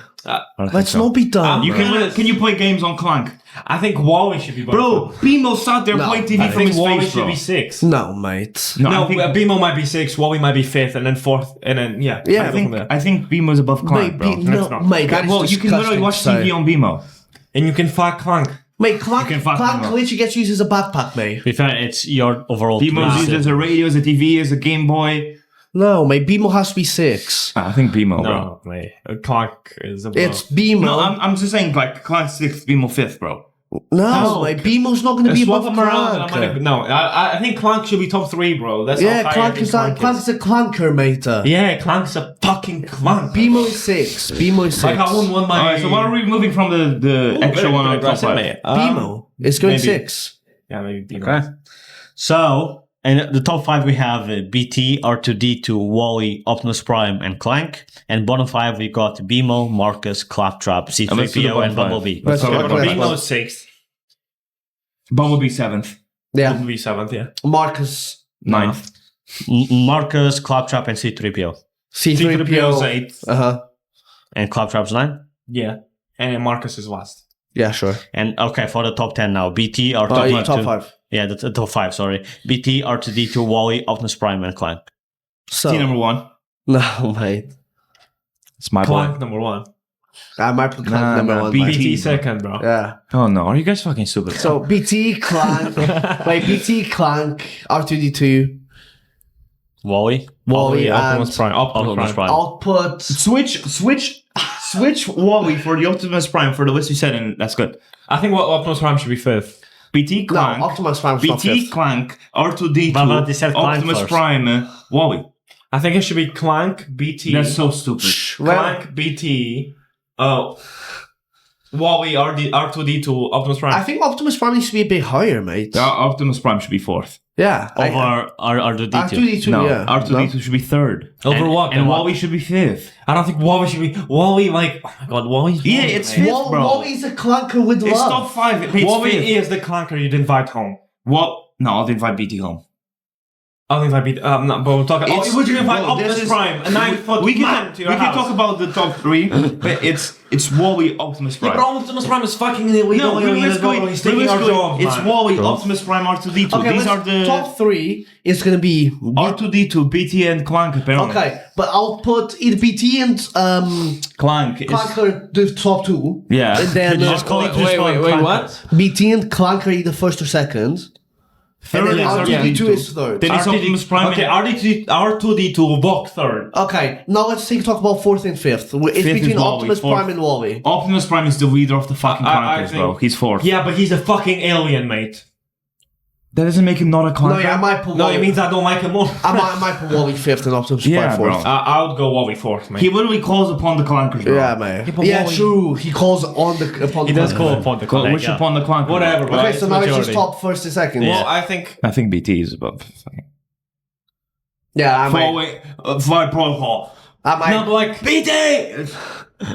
Let's not be dumb. Can you play games on Clank? I think Wally should be bottom Bro, 5. BMO sat there No, playing I TV from think his Wally face, should bro. be 6. No, mate. No, No, I think, BMO might be 6, Wally might be 5th, and then 4th, and then, yeah. Yeah, I think BMO's above Clank, Mate, bro. Let's not. mate, that is Well, you can literally disgusting watch to say. TV on BMO. And you can fuck Clank. Mate, Clank You can fuck BMO. literally gets used as a backpack, mate. To be fair, it's your overall. BMO's used as a radio, as a TV, as a Game Boy. No, mate, BMO has to be 6. I think BMO, bro. No, mate. Clank is above. It's BMO. No, I'm just saying, like, Clank's 6th, BMO 5th, bro. No, mate, BMO's not going to be Swap above them around. And Clank. no, I think Clank should be top 3, bro. That's Yeah, how high I Clank think is a clanker, mate. Yeah, Clank's a fucking Clank. BMO is 6. BMO is 6. Like I wouldn't want my. Alright, so why are we moving from the extra one on top 5? mate. BMO. It's going Maybe. 6. Yeah, maybe. Okay. So, in the top 5, we have BT, R2D2, Wally, Optimus Prime, and Clank. And bottom 5, we got BMO, Marcus, Claptrap, let's do the C3PO, bottom and five. Bumblebee. Let's Okay, go. but Okay. Bimo is 6th. Bumblebee 7th. Yeah. Bumblebee 7th, yeah. Marcus, 9th. Marcus, Claptrap, and C3PO. C3PO is C3PO. 8th. Uh-huh. And Claptrap's 9. Yeah. And Marcus is last. Yeah, sure. And okay, for the top 10 now, BT, R2D2. Top 5. Yeah, the top 5, sorry. BT, R2D2, Wally, Optimus Prime, and Clank. So, T number 1. no, mate. It's my Clank boy. number 1. I might put Clank Nah, number nah, 1. BT. mate. BT second, bro. Yeah. Oh no, are you guys fucking stupid? So, BT, Clank. Wait, BT, Clank, R2D2, Wally? Wally, Optimus and Prime. Optimus Prime. output. Switch Wally for the Optimus Prime for the list you said, and that's good. I think what Optimus Prime should be 5th. BT Clank, No, Optimus Prime's not BT 5th. Clank, R2D2, But they said Clank Optimus first. Prime, Wally. I think it should be Clank, BT. That's so stupid. Well, Clank, BT. Wally, R2D2, Optimus Prime. I think Optimus Prime needs to be a bit higher, mate. Optimus Prime should be 4th. Yeah. Over R2D2. R2D2, No, yeah. R2D2 should be 3rd. Over and- what? And Wally should be 5th. I don't think Wally should be. Wally, like, oh my god, Wally's. Yeah, Wally, it's man. fifth, bro. Wally's a clunker with It's love. top 5. It's Wally 5th. is the clanker you'd invite home. What? No, I'll invite BT home. I think that'd be. No, but we're talking. It's- Would you invite bro, this Optimus is- Prime, a 9-foot We man, can to your house? talk about the top 3, but it's Wally, Optimus Yeah, Prime. but Optimus Prime is fucking illegal. No, He's taking our job. it's man. Wally, Optimus Prime, R2D2. Okay, These are the top 3 is gonna be R2D2, BT, and Clank apparently. okay, but I'll put either BT and Clank is Clanker the top 2. yeah. And then Could you just call it Wait, what? BT and Clanker either first or second. Third And then is R2D2 R2D2. is third. Then it's Optimus Prime. Okay, and- R2D2 walk third. Okay, now let's talk about 4th and 5th. It's Fifth is between Wally, Optimus fourth. Prime and Wally. Optimus Prime is the leader of the fucking I Clankers, think- bro. He's 4th. Yeah, but he's a fucking alien, mate. That doesn't make him not a No, Clanker. yeah, I might put No, Wally. it means I don't like him more. I might put Wally 5th and Optimus Yeah, Prime 4th. bro. I would go Wally 4th, mate. He literally calls upon the Clankers, bro. Yeah, man. but Yeah, Wally- true. He calls upon the Clankers. upon the Which upon the Clankers? Whatever, bro. Okay, It's so now it's just majority. top 1st and 2nd. Well, I think. I think BT is above. Yeah, I might. Forward, flight protocol. I might. No, but like. BT!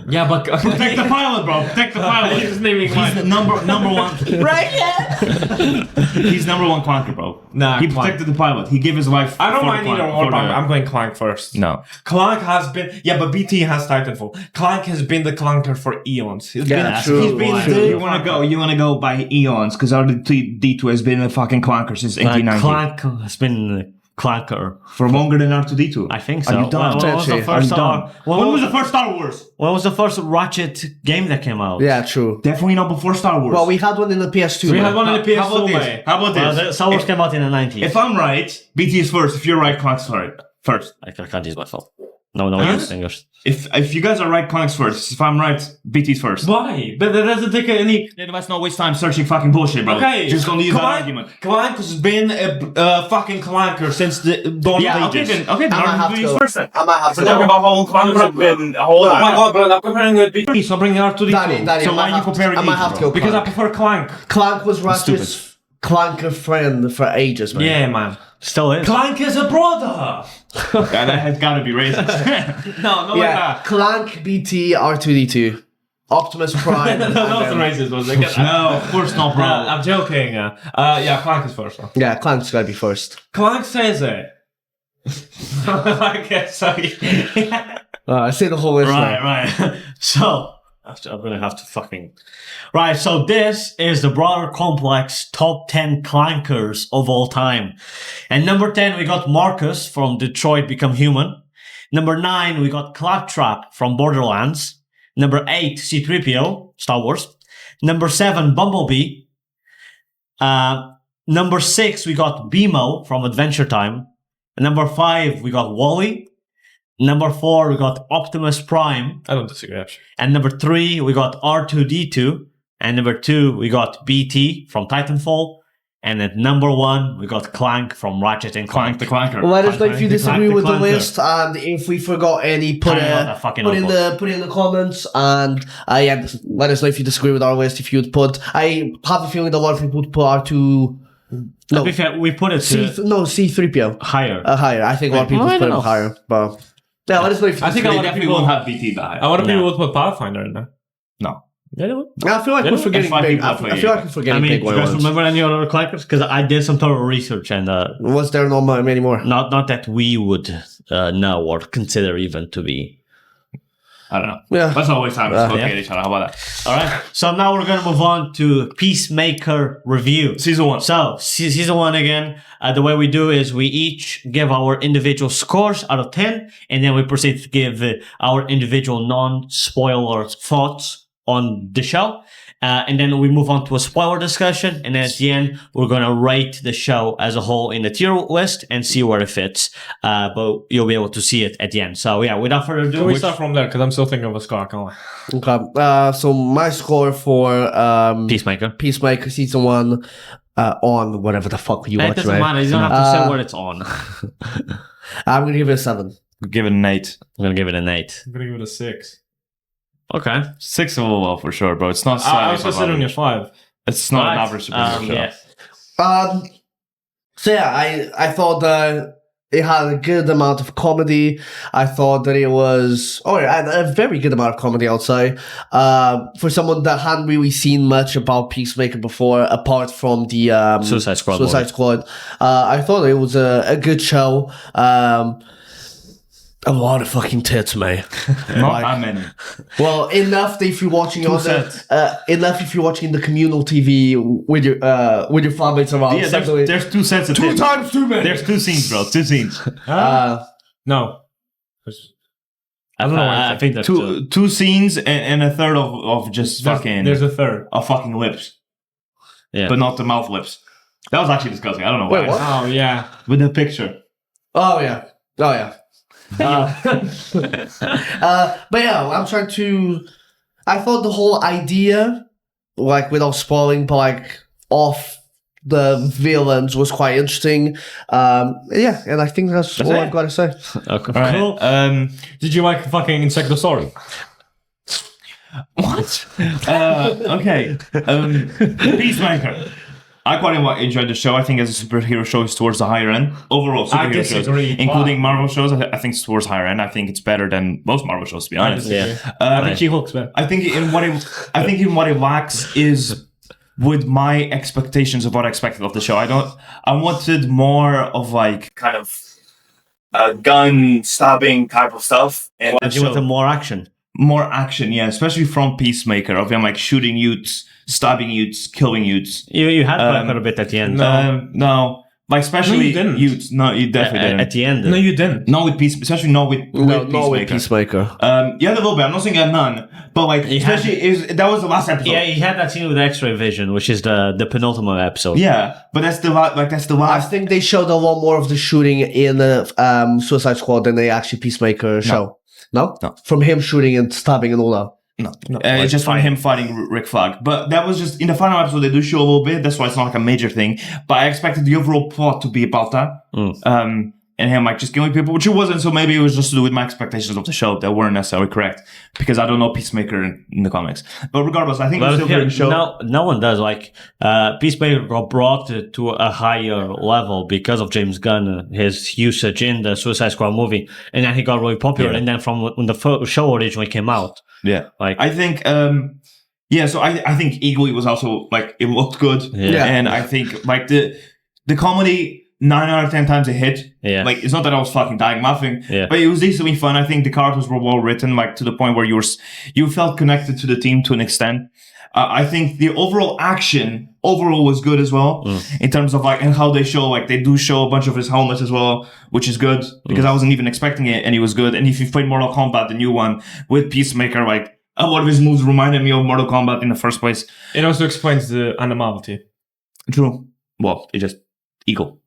Yeah, but. Protect the pilot, bro. Protect the pilot. He's naming He's the number one. Right, yeah. He's number 1 Clanker, bro. Nah, he Clank. protected the pilot. He gave his life. I don't for mind the either Clank- or, for but the- I'm going Clank first. No. Clank has been. Yeah, but BT has Titanfall. Clank has been the clanker for eons. He's Yeah, been, true. He's been True. the You wanna go by eons because R2D2 has been a fucking Clanker since 1890. Clank has been Clanker. For longer than R2D2. I think so. Are you done? When was the Are you first done? When was the first Star Wars? When was the first Ratchet game that came out? Yeah, true. Definitely not before Star Wars. Well, we had one in the PS2. We man. had one in the How about PS2, this? mate. How about Well, this? the Star Wars came out in the 90s. If I'm right, BT is first. If you're right, Clank's right. First. I can't use my phone. No, use fingers. If you guys are right, Clank's first. If I'm right, BT's first. Why? But that doesn't take any. Then let's not waste time searching fucking bullshit, bro. Okay, Just don't use that argument. Clank has been a fucking clanker since the dawn Yeah, of okay ages. then. Okay, then I might have to R2D2 is go. first then. I might have to We're talking go. about how Clankers have been a whole Oh my god, but I'm comparing with BT, so I'm bringing R2D2. Danny, So I why might are you have to- comparing I might these, have to bro? go Because I Clank. prefer Clank. Clank was Ratchet's clanker friend for ages, man. Yeah, man. Still is. Clank is a brother. Yeah, that has gotta be racist. No, not like Yeah, that. Clank, BT, R2D2, Optimus Prime. That and was then- racist, was it? No, of course not, bro. I'm joking. Yeah, Clank is first. Yeah, Clank's gotta be first. Clank says it. I guess so. I say the whole list. now. Right. So, I'm gonna have to fucking. Right, so this is the Brother Complex top 10 clankers of all time. And number 10, we got Marcus from Detroit Become Human. Number 9, we got Claptrap from Borderlands. Number 8, C3PO, Star Wars. Number 7, Bumblebee. Number 6, we got BMO from Adventure Time. And number 5, we got Wally. Number 4, we got Optimus Prime. I don't disagree, actually. And number 3, we got R2D2. And number 2, we got BT from Titanfall. And at number 1, we got Clank from Ratchet and Clank. the clanker. Let us know if you disagree the with the clanker. list, and if we forgot any, put Tell me about that fucking in the comments. And yeah, let us know if you disagree with our list. If you'd put, I have a feeling that a lot of people would put R2. To be fair, we put it to C3PO higher. Higher. I think a lot of people I put don't it know. higher, but yeah, let us know if you I think disagree. a lot of Definitely people won't have BT die. A lot of people would put Pathfinder in there. No. Yeah, they would. I feel like we're forgetting F5 big. people I play feel like we're forgetting big do you guys ones. remember any other Clankers? Because I did some thorough research and Was there not many more? not that we would know or consider even to be. I don't know. Yeah. Let's always time to look yeah. at each other. How about that? All right. So now we're going to move on to Peacemaker review. Season 1. So, season 1 again, the way we do is we each give our individual scores out of 10, and then we proceed to give our individual non-spoiler thoughts on the show. And then we move on to a spoiler discussion, and then at the end, we're going to rate the show as a whole in the tier list and see where it fits. But you'll be able to see it at the end. So, yeah, without further ado, Can we start from there? Because I'm still thinking of a score. Can't lie. Okay. So my score for Peacemaker season 1 on whatever the fuck you It watch, doesn't right? matter. You don't have to say what it's on. I'm gonna give it a 7. Give it an 8. I'm going to give it an 8. I'm gonna give it a 6. Okay. 6 well for sure, bro. It's not. I was considering a 5. It's not an Right. average superhero show. Yeah. So yeah, I thought that it had a good amount of comedy. I thought that it was a very good amount of comedy, I'll say. For someone that hadn't really seen much about Peacemaker before, apart from the Suicide Squad. Suicide Squad, I thought it was a good show. A lot of fucking tits, mate. Not that many. Well, enough that if you're watching on sets. enough if you're watching the communal TV with your flatmates around. Yeah, Secondly, there's 2 sets of 2 tits. times too many. There's 2 scenes, bro. 2 scenes. No. I don't know. I think that's Two scenes and a third of just fucking. There's a third. Of fucking lips, yeah. but not the mouth lips. That was actually disgusting. I don't know why. Wait, what? Oh, yeah. With the picture. Oh yeah. But yeah, I'm trying to. I thought the whole idea, like without spoiling, but like off the villains was quite interesting. Yeah, and I think that's all it. I've got to say. Okay. All right. Did you like fucking Insectosaurus? What? Okay. Peacemaker. I quite enjoyed the show. I think as a superhero show, it's towards the higher end. Overall, superhero shows, disagree. including Marvel shows, I think it's towards higher end. I think it's better than most Marvel shows, to be honest. Yeah. I think She-Hulk's better. I think in what it lacks is with my expectations of what I expected of the show. I wanted more of like kind of gun stabbing type of stuff, and You want more action? more action, yeah, especially from Peacemaker of him like shooting youths, stabbing youths, killing youths. You had quite a bit at the end. No, like especially No, you didn't. youths. No, you definitely didn't. At the end. No, you didn't. Not with Peace, especially not with Peacemaker. Peacemaker. Yeah, a little bit. I'm not saying I had none, but like that was the last episode. Yeah, he had that scene with X-ray vision, which is the penultimate episode. Yeah, but that's the I last. think they showed a lot more of the shooting in the Suicide Squad than they actually Peacemaker show. No? From him shooting and stabbing and all that. No, it's just from him fighting Rick Flag. But that was just in the final episode. They do show a little bit. That's why it's not like a major thing. But I expected the overall plot to be about that. And him like just killing people, which it wasn't. So maybe it was just to do with my expectations of the show that weren't necessarily correct because I don't know Peacemaker in the comics. But regardless, I think it's still a very good show. No one does. Like Peacemaker got brought to a higher level because of James Gunn, his usage in the Suicide Squad movie, and then he got really popular. Yeah. And then from when the show originally came out, Yeah, like I think. So I think Eagly was also like it looked good. Yeah. And I think like the comedy 9 out of 10 times a hit. Yeah. Like it's not that I was fucking dying laughing. Yeah. But it was decently fun. I think the characters were well written, like to the point where you felt connected to the team to an extent. I think the overall action was good as well in terms of like and how they do show a bunch of his helmets as well, which is good because I wasn't even expecting it and it was good. And if you've played Mortal Kombat, the new one with Peacemaker, like a lot of his moves reminded me of Mortal Kombat in the first place. It also explains the animality. True. Well, it just equal.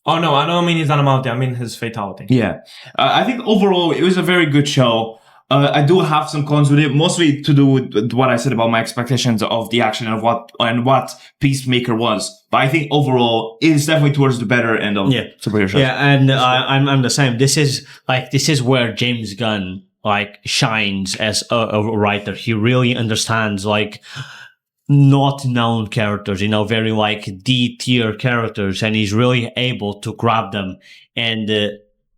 Oh no, I don't mean his animality. I mean his fatality. Yeah. I think overall it was a very good show. I do have some cons with it, mostly to do with what I said about my expectations of the action and what Peacemaker was. But I think overall, it's definitely towards the better end of superhero shows. Yeah, and I'm the same. This is where James Gunn shines as a writer. He really understands not known characters, very D tier characters, and he's really able to grab them and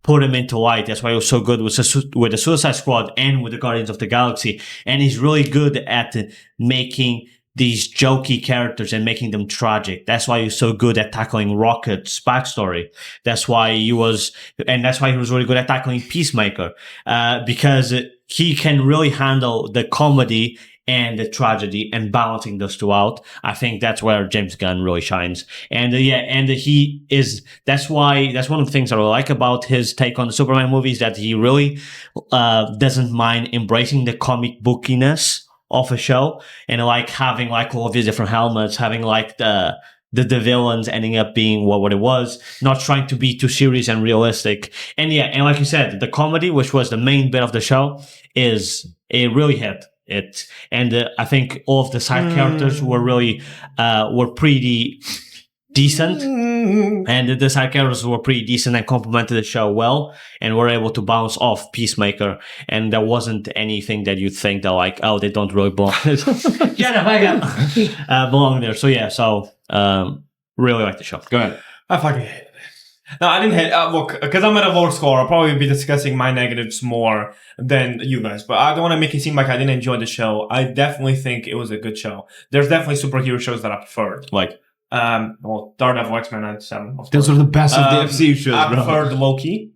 put them into light. That's why he was so good with the Suicide Squad and with the Guardians of the Galaxy. And he's really good at making these jokey characters and making them tragic. That's why he's so good at tackling Rocket's backstory. That's why he was really good at tackling Peacemaker, because he can really handle the comedy and the tragedy and balancing those two out. I think that's where James Gunn really shines. And that's one of the things I really like about his take on the Superman movies, that he really doesn't mind embracing the comic bookiness of a show, and having all of these different helmets, having the villains ending up being what it was, not trying to be too serious and realistic. And like you said, the comedy, which was the main bit of the show, it really hit it. And I think all of the side characters were really were pretty decent, and the side characters were pretty decent and complemented the show well, and were able to bounce off Peacemaker. And there wasn't anything that you'd think that they don't really belong belong there. So really like the show. Go ahead. I fucking hate it. No, I didn't hate it. Look, because I'm at a lower score, I'll probably be discussing my negatives more than you guys. But I don't want to make it seem like I didn't enjoy the show. I definitely think it was a good show. There's definitely superhero shows that I preferred. Daredevil, X-Men 97. Those are the best of the FCU shows, I preferred Loki.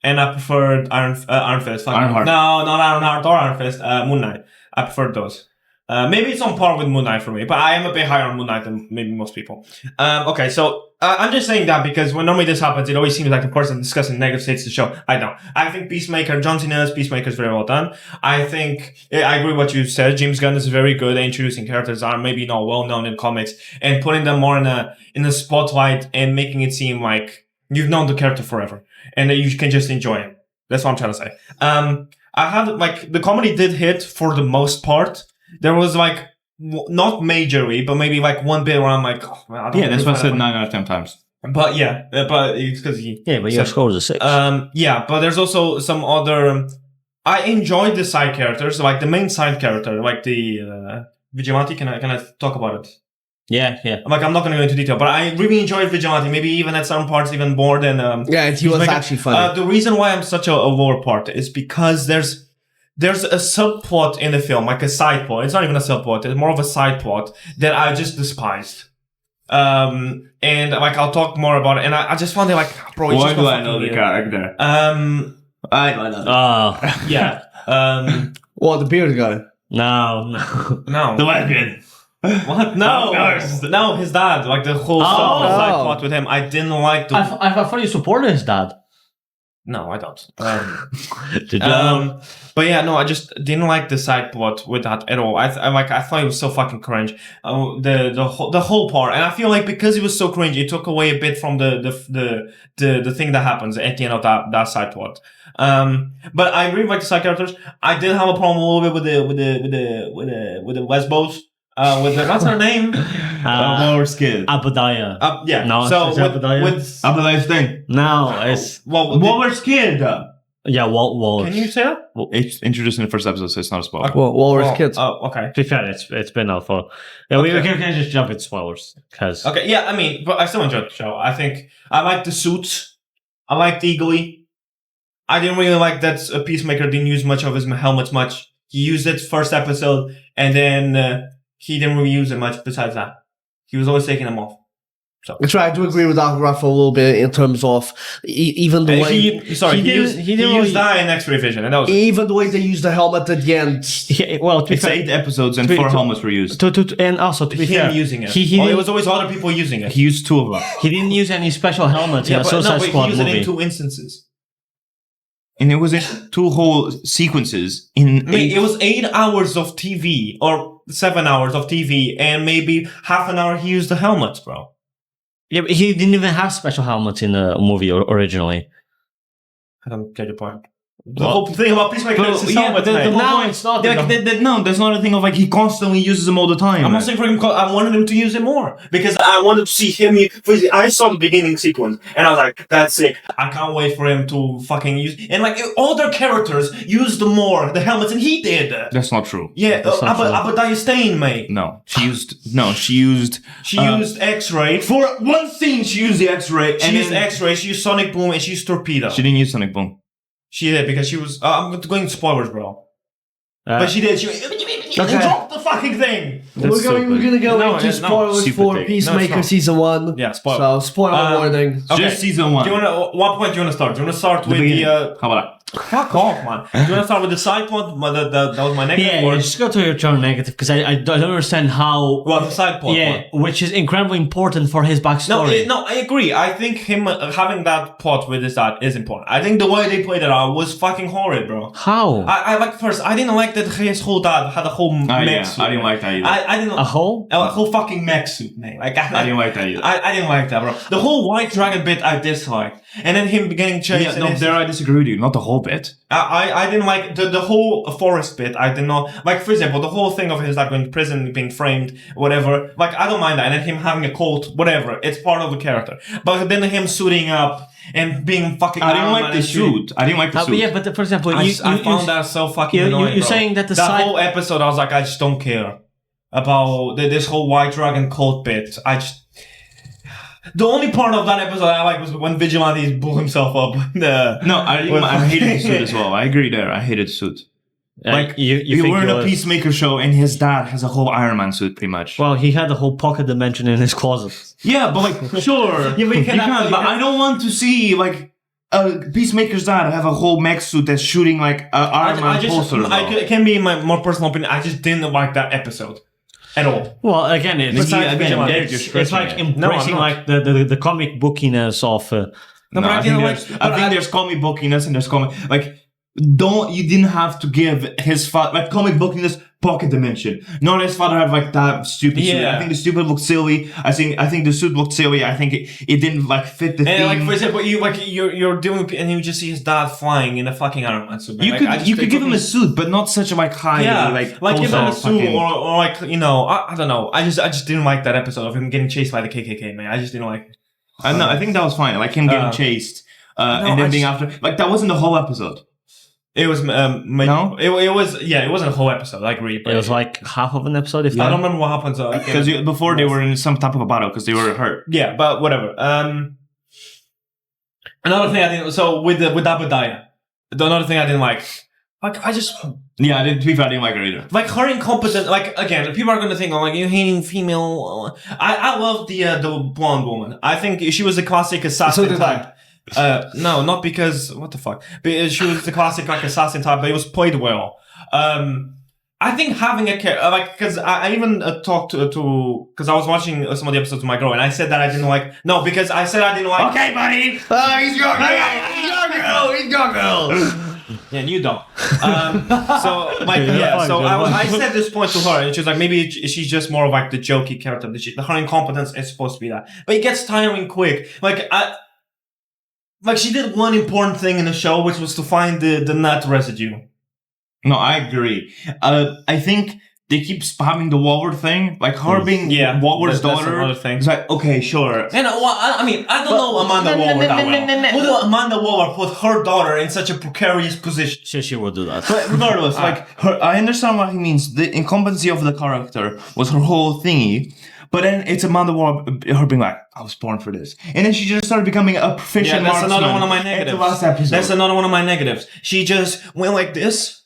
And I preferred Iron Fist. Ironheart. No, not Ironheart or Iron Fist. Moon Knight. I preferred those. Maybe it's on par with Moon Knight for me, but I am a bit higher on Moon Knight than maybe most people. Okay, so I'm just saying that because when normally this happens, it always seems like the person discussing negative states of the show. I don't. I think Johncena's Peacemaker is very well done. I agree with what you said. James Gunn is very good at introducing characters that are maybe not well known in comics and putting them more in the spotlight and making it seem like you've known the character forever and that you can just enjoy him. That's what I'm trying to say. I had the comedy did hit for the most part. There was not majorly, but maybe one bit where I'm oh, man, I don't know. That's why I said 9 out of 10 times. But but it's because but your score was a 6. But there's also some other. I enjoyed the side characters, the main side character, the vigilante. Can I talk about it? Yeah. I'm not going to go into detail, but I really enjoyed vigilante. Maybe even at some parts, even more than. He was actually funny. The reason why I'm such a lower part is because there's a subplot in the film, a side plot. It's not even a subplot. It's more of a side plot that I just despised. And I'll talk more about it. And I just found it bro. Why do I know the character? I don't know. Yeah. What, the bearded guy? No. The legend. What? No, his dad. The whole side plot with him. I didn't like the. I thought you supported his dad. No, I don't. Did you? But yeah, no, I just didn't like the side plot with that at all. I thought it was so fucking cringe. The whole part, and I feel because it was so cringe, it took away a bit from the thing that happens at the end of that side plot. But I really like the side characters. I did have a problem a little bit with the lesbos. What's her name? Laura's kid. Abadiah. Yeah. No, so it's Abadiah. with Abadiah's thing. No, it's Waller's kid. yeah. Waller. Can you say that? It's introduced in the first episode, so it's not a spoiler. Walrus Kids. Oh, okay. To be fair, it's been out for. Yeah, we can just jump into spoilers because. Okay, yeah. I mean, but I still enjoyed the show. I think I liked the suits. I liked Eagly. I didn't really like that Peacemaker didn't use much of his helmets. He used it first episode, and then he didn't really use it much. Besides that, he was always taking them off. So I try to agree with that, Rafa, a little bit in terms of even the way he used that in X-Ray Vision, and that was even the way they used the helmet at the end. To be It's fair, 8 episodes and 4 helmets were used. and also to be him fair, using it. He it was always other people using it. He used 2 of them. He didn't use any special helmets in a Suicide Squad he used movie. it in 2 instances. And it was in 2 whole sequences. It was 8 hours of TV, or 7 hours of TV, and maybe half an hour he used the helmets, bro. Yeah, but he didn't even have special helmets in the movie originally. I don't get your point. The whole thing about Peacemaker is his helmet, the mate. whole point, it's not. no, there's not a thing of like he constantly uses them all the time. I'm not saying for him. I wanted him to use it more because I wanted to see him. I saw the beginning sequence and I was like, "That's it! I can't wait for him to fucking use." And like other characters used more the helmets, and he did. That's not true. Yeah, Abadiah Stain, mate. No, she used X-ray. for one scene. She used the X-ray. She used X-ray. She used Sonic Boom, and she used Torpedo. She didn't use Sonic Boom. She did because she was. I'm going spoilers, bro. But she did. She dropped the fucking thing. We're gonna go into spoilers for Peacemaker Season 1. Yeah, spoiler. So, spoiler warning. Okay. Just Season 1. What point do you want to start? Do you want to start with the? How about that? Fuck off, man. Do you want to start with the side plot? That was my negative. Yeah, just go to your turn negative because I don't understand how. Well, the side plot. Yeah, which is incredibly important for his backstory. No, I agree. I think him having that plot with his dad is important. I think the way they played it out was fucking horrid, bro. How? I like first. I didn't like that his whole dad had a whole mech suit. I didn't like that either. I didn't. A whole? A whole fucking mech suit, man. Like I didn't like that either. I didn't like that, bro. The whole white dragon bit I disliked, and then him getting chased. Yeah, no, there I disagree with you. Not the whole bit. I didn't like the whole forest bit. I did not like, for example, the whole thing of his like going to prison, being framed, whatever. Like I don't mind that, and then him having a cult, whatever. It's part of the character. But then him suiting up and being fucking. I didn't like the suit. I didn't like the suit. Yeah, but for example, I found that so fucking annoying. You're bro. saying that that whole episode, I was like, I just don't care about this whole white dragon cult bit. The only part of that episode I liked was when Vigilante blew himself up. I hated the suit as well. I agree there. I hated the suit. Like you were in a Peacemaker show, and his dad has a whole Iron Man suit, pretty much. Well, he had the whole pocket dimension in his closet. Yeah, but like, sure, Yeah, but you can, but I don't want to see like Peacemaker's dad have a whole mech suit that's shooting like Iron Man poster. It can be my more personal opinion. I just didn't like that episode at all. Well, again, it's like embracing like the comic bookiness of. I think there's comic bookiness and there's comic like. You didn't have to give his father like comic bookiness pocket dimension. Not his father have like that stupid suit. I think the stupid looked silly. I think the suit looked silly. I think it didn't like fit the theme. And like for example, you're doing and you just see his dad flying in a fucking Iron Man suit. You could give him a suit, but not such a like high like give him a suit or like I don't know. I just didn't like that episode of him getting chased by the KKK, man. I just didn't like it. I think that was fine. Like him getting chased and then being after like that wasn't the whole episode. It was no. It wasn't a whole episode. I agree. But it was like half of an episode. If I don't remember what happened. Because before they were in some type of a battle because they were hurt. Yeah, but whatever. Another thing I didn't. So with Abadiah, another thing I didn't like. Like I just. Yeah, I didn't like her either. Like her incompetent. Like again, people are gonna think, "Oh, like you're hating female." I love the blonde woman. I think she was a classic assassin type. No, not because what the fuck. Because she was the classic like assassin type, but it was played well. I think having a like because I even talked to because I was watching some of the episodes with my girl and I said that I didn't like because I said I didn't like. Okay, buddy. He's your girl. He's your girl. Yeah, and you don't. So like so I said this point to her and she was like maybe she's just more of like the jokey character. Her incompetence is supposed to be that, but it gets tiring quick. Like she did one important thing in the show, which was to find the nut residue. No, I agree. I think they keep spamming the Wahlberg thing, like her being Wahlberg's daughter. It's like okay, sure. And I mean, I don't know Amanda Wahlberg that well. Would Amanda Wahlberg put her daughter in such a precarious position? She would do that. But regardless, I understand what he means. The incompetency of the character was her whole thingy. But then it's Amanda Wahlberg, her being like, I was born for this. And then she just started becoming a proficient marksman. That's another one of my negatives. The last episode. That's another one of my negatives. She just went like this,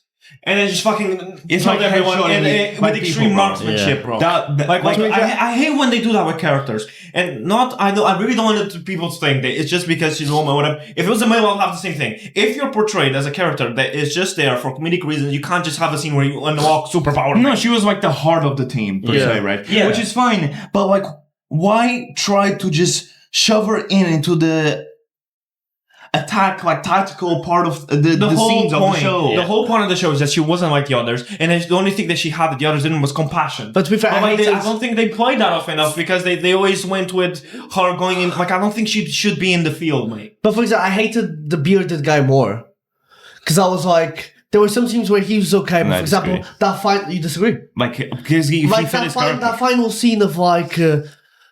and then just fucking told like everyone with extreme marksmanship, bro. I hate when they do that with characters. And I really don't want people to think that it's just because she's a woman or whatever. If it was a male, I'll have the same thing. If you're portrayed as a character that is just there for comedic reasons, you can't just have a scene where you unlock superpower. No, she was like the heart of the team, per se, right? Yeah. Which is fine. But like, why try to just shove her into the attack, like tactical part of the scenes of the show? The whole point of the show is that she wasn't like the others, and the only thing that she had that the others didn't was compassion. But to be fair, I don't think they played that off enough because they always went with her going in. Like I don't think she should be in the field, mate. But for example, I hated the bearded guy more. because I was like, there were some scenes where he was okay, but No, for I example, disagree. that final, you disagree? Like, because he Like fit his character. that final scene of like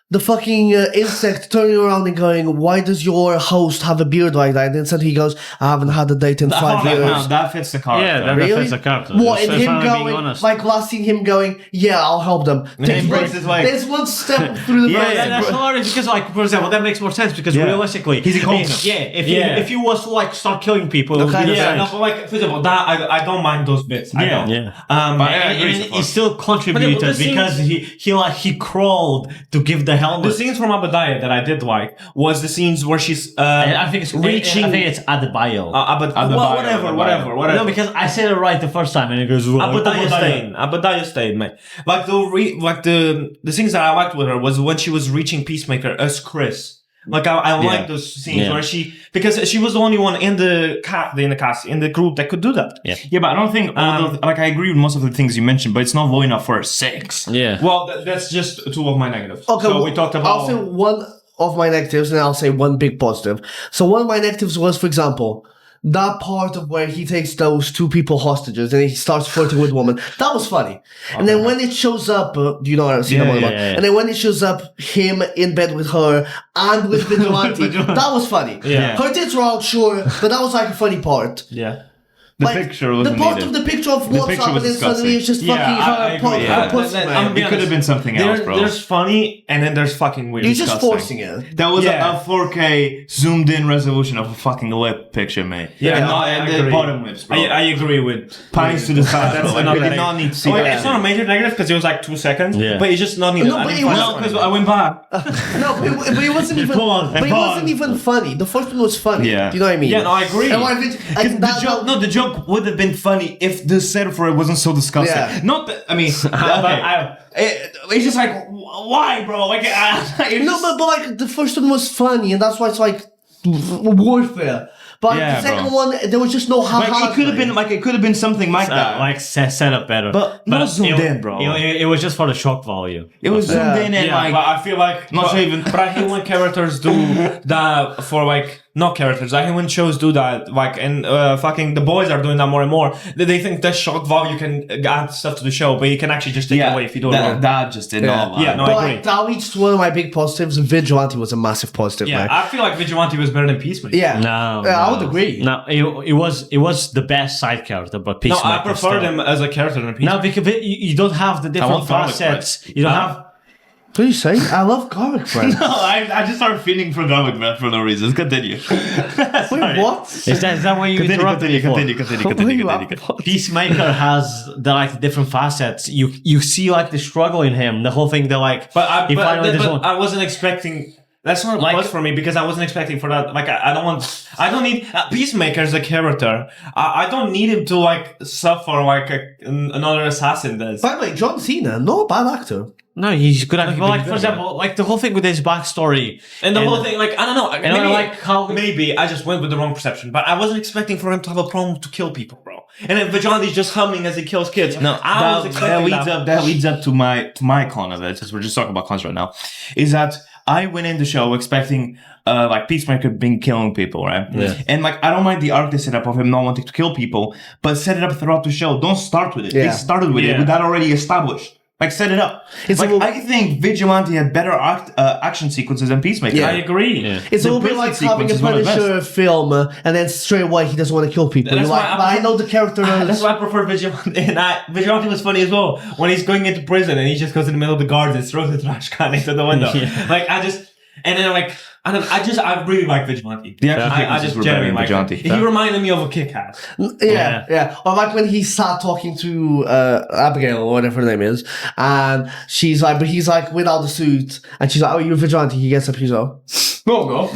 the fucking insect turning around and going, "Why does your host have a beard like that?" And then suddenly he goes, "I haven't had a date in 5 No, years." that fits the character. Yeah, that Really? fits the character. What, and If him I'm being going, honest. like last scene, him going, "Yeah, I'll help them." he breaks his leg. There's one step through the Yeah, process. Yeah, that's hilarious because, like, for example, that makes more sense because Yeah. realistically, He's a cop. if he was to like start killing people, it would Okay. be the Yeah, same. no, but like, for example, that I don't mind those bits. I don't. Yeah. But I agree And so he far. still contributed But the because he crawled to give the helmet. the scenes from Abadiah that I did like was the scenes where she's I think it's reaching. I think it's Adebayo. Whatever. No, because I said it right the first time, and it goes. Abadiah stayed, mate. Like the things that I liked with her was when she was reaching Peacemaker as Chris. Like I like those scenes where because she was the only one in the group that could do that. Yeah, but I don't think like I agree with most of the things you mentioned, but it's not low enough for a 6. Yeah. Well, that's just two of my negatives. Okay, so we talked about. I'll say one of my negatives, and I'll say one big positive. So one of my negatives was, for example, that part of where he takes those 2 people hostages and he starts flirting with women. That was funny. And then when it shows up, do you know what I'm saying? And then when it shows up, him in bed with her and with Vigilante, that was funny. Yeah. Her tits were out, sure, but that was like a funny part. Yeah. The picture was the part needed. of the picture of what's picture up, was and then suddenly it's just disgusting. fucking Yeah, I her, agree. her Yeah, pussy, that- man. I'm It could have been something else, bro. There's funny, and then there's fucking weird. You're just disgusting. forcing it. That was Yeah. a 4K zoomed in resolution of a fucking lip picture, mate. Yeah, and, no, I and the agree. bottom lips, bro. I agree with. Panties to the side. That's like, another we did thing. not need to see Like, that. it's not a major negative because it was like 2 seconds. Yeah. But it's just not needed. No, but it was- No, because I went back. No, but it wasn't even. Pause. But it wasn't even funny. The first one was funny. Yeah. Do you know what I mean? Yeah, no, I agree. And when The joke would have been funny if the setup for it wasn't so disgusting. Yeah. Not that, I mean, it's just like, why, bro? Like, but like the first one was funny, and that's why it's like worth it. But Yeah, the second bro. one, there was just no like, it could have been something like that. Like set up better, But not zoomed in, bro. It was just for the shock value. It was zoomed in and Yeah, like, but I feel like Not but, even- But I hate when characters do that for like not characters. I hate when shows do that. Like and fucking the boys are doing that more and more. They think that shock value can add stuff to the show, but you can actually just take it away if you do it wrong. that just did not. Yeah, no, But I agree. like, that leads to one of my big positives. Vigilante was a massive positive. Yeah, man. I feel like Vigilante was better than Peacemaker. Yeah. No, I would agree. No, it was the best side character, but No, Peacemaker I prefer them as a character than Peacemaker. No, because you don't have the different want garlic facets. You don't have. What are you saying? I love garlic bread. No, I just started feeling for garlic bread for no reason. Continue. Wait, what? Is that why you interrupted me for? Continue. Peacemaker has the different facets. You see like the struggle in him, the whole thing. They're like, But he finally does one. I wasn't expecting. That's not a plus for me because I wasn't expecting for that. Like I don't need Peacemaker as a character. I don't need him to like suffer like another assassin does. By the way, John Cena, not a bad actor. No, he's good at. But like for example, like the whole thing with his backstory And the whole thing, like I don't know. And I like how maybe I just went with the wrong perception, but I wasn't expecting for him to have a problem to kill people, bro. And then Vigilante's just humming as he kills kids. No, I was expecting that leads up to my con of it, since we're just talking about cons right now, is that I went in the show expecting like Peacemaker being killing people, right? Yeah. And like I don't mind the arc they set up of him not wanting to kill people, but set it up throughout the show. Don't start with it. They Yeah. started with it with that already established. Like set it up. It's like a little- I think Vigilante had better action sequences than Peacemaker. Yeah. I agree. Yeah. It's The a little bit prison like having sequence a is one of the Punisher film, and then straight away he doesn't want to kill people. That's You're like, why but I know the character. That's why I prefer Vigilante. And Vigilante was funny as well when he's going into prison and he just goes in the middle of the guards and throws the trash can into the window. Yeah. Like and then like I really like Vigilante. The action I sequences just were better genuinely in like Vigilante. He reminded me of a Kick-Ass. Yeah. Or like when he sat talking to Abigail or whatever her name is, and she's like, but he's like without the suit, and she's like, "Oh, you're a vigilante." He gets up, he's like, No.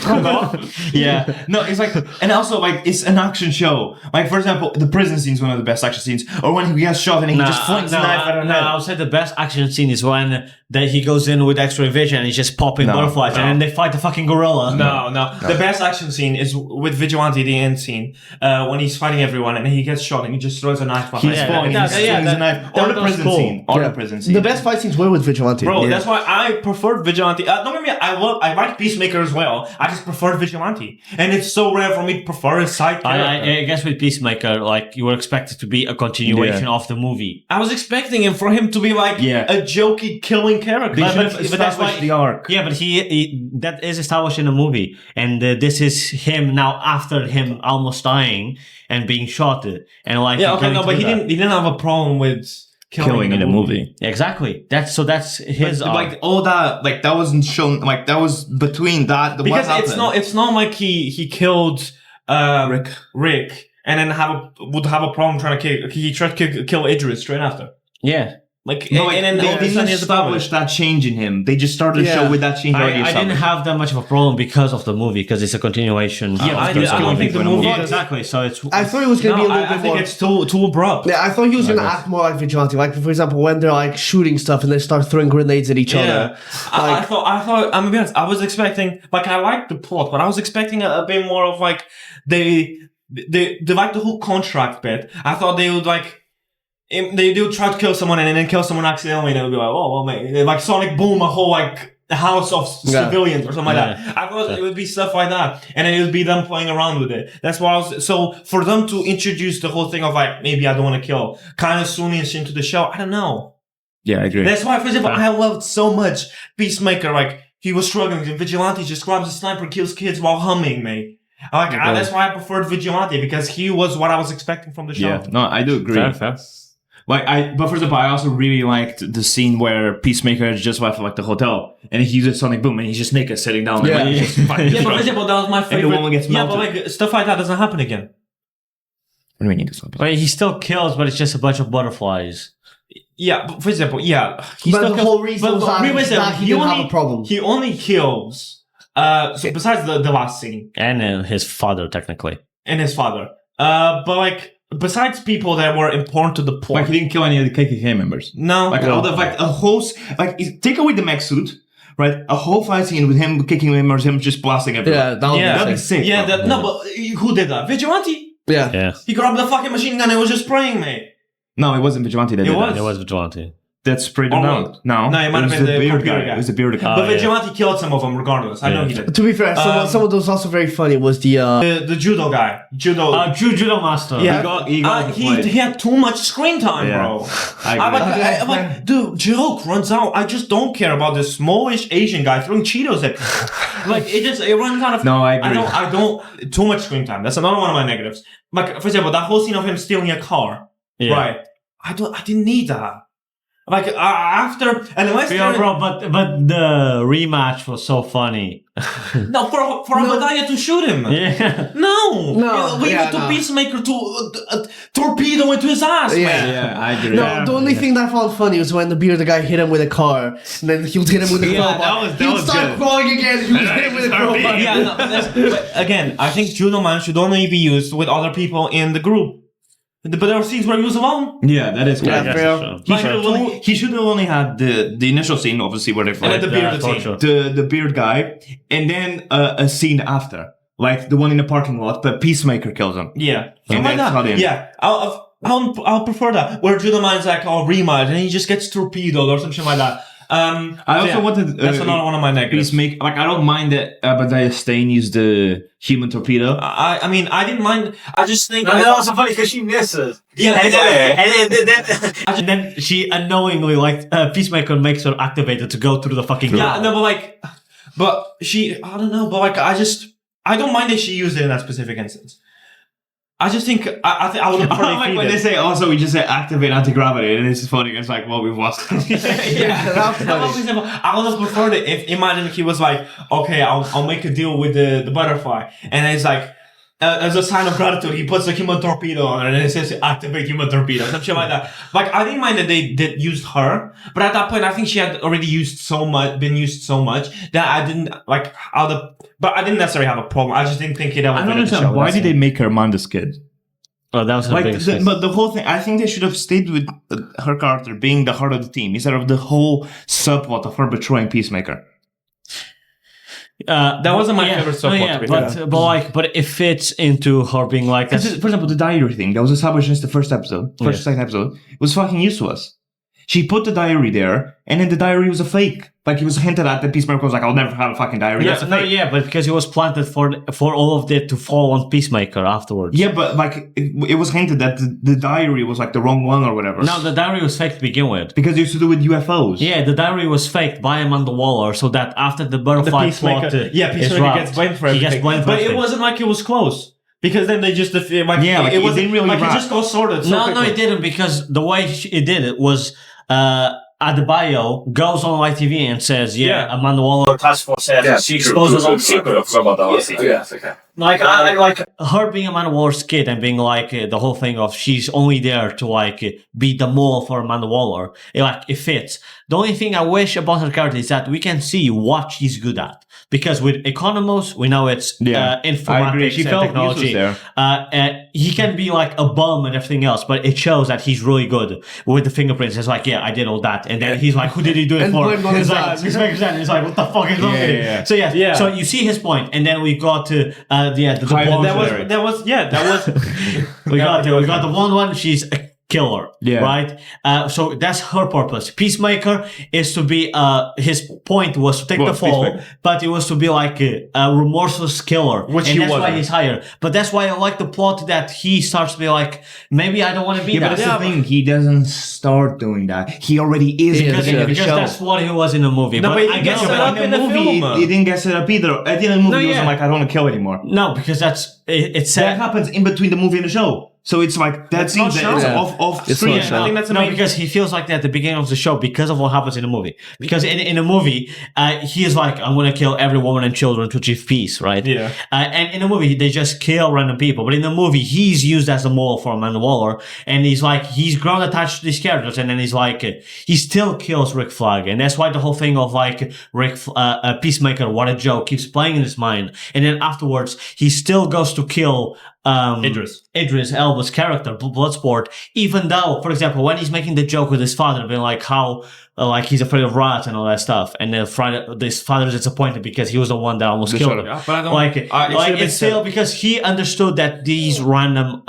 Yeah, no, it's like, and also like it's an action show. Like for example, the prison scene is one of the best action scenes, or when he gets shot and he just flings the knife at her head. I would say the best action scene is when he goes in with X-ray vision and he's just popping butterflies, and then they fight the fucking gorilla. No. The best action scene is with Vigilante, the end scene, when he's fighting everyone and he gets shot and he just throws a knife behind He's him. falling, he swings a knife. Or the was prison cool. scene. Or Yeah. the prison scene. the best fight scenes were with Vigilante. Bro, Yeah. that's why I prefer Vigilante. Don't get me. I like Peacemaker as well. well. I just prefer Vigilante. And it's so rare for me to prefer a side character. I guess with Peacemaker, like, you were expected to be a continuation of the movie. I was expecting him for him to be like a jokey killing character. But that's why the arc. Yeah, but he that is established in the movie, and this is him now after him almost dying and being shot, and like but he didn't have a problem with killing in the movie. Exactly. That's his arc. Like all that, like that wasn't shown. Like that was between that. Because it's not like he killed Rick and then would have a problem trying to kill. He tried to kill Idris straight after. Yeah. Like, no, and then they didn't establish that change in him. They just started the show with that change already. I didn't have that much of a problem because of the movie, because it's a continuation. I don't think the movie exactly. So it's. I thought it was going to be a little bit more. I think it's too abrupt. Yeah, I thought he was going to act more like Vigilante. Like, for example, when they're like shooting stuff and they start throwing grenades at each other. I thought. I'm gonna be honest. I was expecting, like, I liked the plot, but I was expecting a bit more of like they like the whole contract bit. I thought they would like. They do try to kill someone and then kill someone accidentally, and it would be like, oh, well, mate, like Sonic Boom, a whole like house of civilians or something like that. I thought it would be stuff like that, and then it would be them playing around with it. That's why so for them to introduce the whole thing of like, maybe I don't want to kill, kind of soonish into the show, I don't know. Yeah, I agree. That's why, for example, I loved so much Peacemaker. Like, he was struggling, and Vigilante just grabs a sniper, kills kids while humming, mate. Like, that's why I preferred Vigilante, because he was what I was expecting from the show. Yeah, no, I do agree. Fair. But for example, I also really liked the scene where Peacemaker just left like the hotel and he uses Sonic Boom and he's just naked sitting down there. But for example, that was my favorite. And the woman gets melted. But like stuff like that doesn't happen again. What do we need to stop? He still kills, but it's just a bunch of butterflies. Yeah, but for example, he but still the whole reason was that he didn't have a problem. He only kills. So besides the last scene and his father, technically, and his father. But like. Besides people that were important to the plot. Like, he didn't kill any of the KKK members. No. Like, all the, like, a whole, like, take away the mech suit, right? A whole fight scene with him kicking members, him just blasting everyone. Yeah, that'd be sick. Yeah, no, but who did that? Vigilante? Yeah. He grabbed the fucking machine gun and was just spraying, mate. No, it wasn't Vigilante that did that. It was Vigilante. That sprayed them out. No, it might have been the beard computer guy. It was the beard guy. But Vigilante killed some of them regardless. I know he did. To be fair, some of those also very funny was the judo guy. Judomaster. Yeah. He had too much screen time, bro. I'm like, dude, joke runs out. I just don't care about this smallish Asian guy throwing Cheetos at me. Like, it runs out of... No, I agree. I don't... Too much screen time. That's another one of my negatives. Like, for example, that whole scene of him stealing a car. Yeah. Right. I didn't need that. Like, after... but the rematch was so funny. No, for Obadiah to shoot him. Yeah. No. We went to Peacemaker to torpedo into his ass, man. Yeah, I agree. No, the only thing that I found funny was when the bearded guy hit him with a car, and then he would hit him with a crowbar. He would start crawling again, he would hit him with a crowbar. Yeah, but again, I think Judo Man should only be used with other people in the group. But there were scenes where he was alone. Yeah, that is correct. He should have only had the initial scene, obviously, where they fight the bearded scene. The beard guy, and then a scene after, like the one in the parking lot, but Peacemaker kills him. Yeah, yeah. I'll prefer that, where Judo Man's like all rematch and he just gets torpedoed or something like that. I also wanted. That's another one of my negatives. Peacemaker, like, I don't mind that Obadiah Stane used the human torpedo. I mean, I didn't mind. I just think. No, that's also funny because she misses. Yeah, and then she unknowingly, like, Peacemaker makes her activated to go through the fucking. Yeah, no, but she. I don't know, but like, I don't mind that she used it in that specific instance. I just think I would have preferred like when they say also we just say activate anti-gravity and it's funny, it's like, well, we've lost. I would have preferred it if, imagine he was like, okay, I'll make a deal with the butterfly, and it's like as a sign of gratitude he puts a human torpedo on her and it says activate human torpedo, something like that. Like, I didn't mind that they did used her, but at that point I think she had already been used so much that I didn't like but I didn't necessarily have a problem. I just didn't think it elevated. I don't understand. Why did they make her Amanda's kid? Oh, that was her biggest mistake. But the whole thing, I think they should have stayed with her character being the heart of the team instead of the whole subplot of her betraying Peacemaker. That wasn't my favorite subplot. But it fits into her being like. For example, the diary thing that was established in the second episode, it was fucking useless. She put the diary there, and then the diary was a fake. Like, it was hinted at that Peacemaker was like, I'll never have a fucking diary. That's a fake. But because it was planted for all of it to fall on Peacemaker afterwards. Yeah, but like, it was hinted that the diary was like the wrong one or whatever. No, the diary was fake to begin with. Because it used to do with UFOs. Yeah, the diary was faked by Amanda Waller so that after the butterfly plot Peacemaker is wrapped, gets blamed for he everything. gets blamed for But everything. it wasn't like it was close. Because then they just, it it didn't really like, wrap. it just got sorted. So No, quickly. it didn't, because the way it did it was Adebayo goes on YTV and says, Amanda Waller task force says she exposes all secrets. Yes, okay. Like, I like her being Amanda Waller's kid and being like the whole thing of she's only there to like be the mole for Amanda Waller. It fits. The only thing I wish about her character is that we can see what she's good at. Because with Economos, we know it's informatics She and felt technology. useless there. He can be like a bum and everything else, but it shows that he's really good with the fingerprints. It's like, I did all that. And then he's like, who did he do it And for? blamed on He's his like, dad. Peacemaker's dad. He's like, what the fuck is wrong with him? yeah. So Yeah. so you see his point, and then we got to the blonde. That was We got the blonde one. She's a killer, right? So that's her purpose. Peacemaker is to be his point was to take the fall, Peacemaker. but it was to be like a remorseless killer, Which and he that's why wasn't. he's hired. But that's why I like the plot that he starts to be like, maybe I don't want to be Yeah, but that. that's the thing. He doesn't start doing that. He already is Because, in the because show. that's what he was in the movie. No, but he I gets guess set up in the film. It didn't get set up either. At the end of the movie, he wasn't like, I don't want to kill anymore. no, because that's it's That sad. happens in between the movie and the show. So it's like, that not scene that is shown. off It's screen. not shown. I think that's the no, main. because he feels like that at the beginning of the show because of what happens in the movie. Because in the movie, he is like, I'm going to kill every woman and children to achieve peace, right? Yeah. And in the movie, they just kill random people. But in the movie, he's used as a mole for Amanda Waller. And he's like, he's grown attached to these characters. And then he's like, he still kills Rick Flag. And that's why the whole thing of like Peacemaker, what a joke, keeps playing in his mind. And then afterwards, he still goes to kill Idris Elba's character, Bloodsport, even though, for example, when he's making the joke with his father, being like how like he's afraid of rats and all that stuff, and then his father is disappointed because he was the one that almost killed him. Yeah, but I don't Like, it like should've been it's still said. because he understood that these random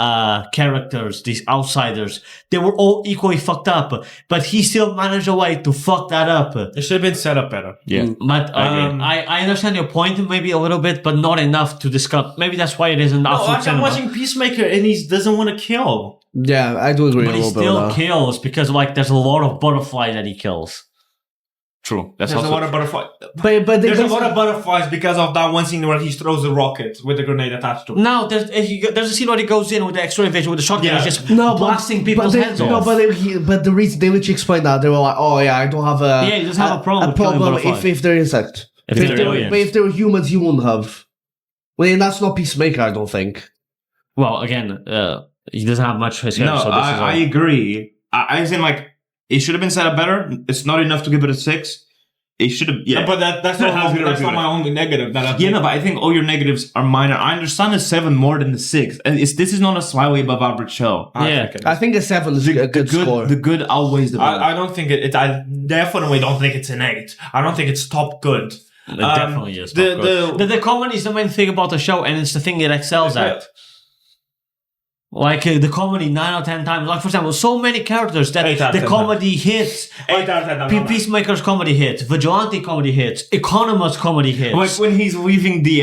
characters, these outsiders, they were all equally fucked up, but he still managed a way to fuck that up. It should have been set up better. Yeah. But I understand your point maybe a little bit, but not enough to discuss. Maybe that's why it isn't No, absolute like I'm cinema. watching Peacemaker and he doesn't want to kill. Yeah, I do agree But a he little bit still with that. kills because like there's a lot of butterflies that he kills. True. That's There's a also lot of butterflies. But they There's a basically- lot of butterflies because of that one scene where he throws a rocket with a grenade attached to it. No, there's a scene where he goes in with the X-ray vision with the shotgun, Yeah. and just No, blasting people's they, heads no, off. but the reason they literally explained that they were like, oh yeah, I don't have a Yeah, he doesn't have a problem with killing butterflies. if they're insect. If But they're they were- aliens. but if they were humans, he wouldn't have. Well, that's not Peacemaker, I don't think. Well, again, he doesn't have much history. No, so this is I agree. I think like it should have been set up better. It's not enough to give it a 6. It should have. Yeah, But that's No, not, I was gonna that's do not that. my only negative. That I yeah, no, but I think all your negatives are minor. I understand the 7 more than the 6, and this is not a slightly above average show. Yeah. I think a 7 is a good score. The good outweighs the bad. I don't think I definitely don't think it's an 8. I don't think it's top good. It definitely is. the- The comedy is the main thing about the show, and it's the thing it excels at. Like the comedy 9 out of 10 times. Like for example, so many characters that 8 out of the 10 comedy hits. 8 out of 10 times. Peacemaker's comedy hits. Vigilante comedy hits. Economos comedy hits. Like when he's leaving the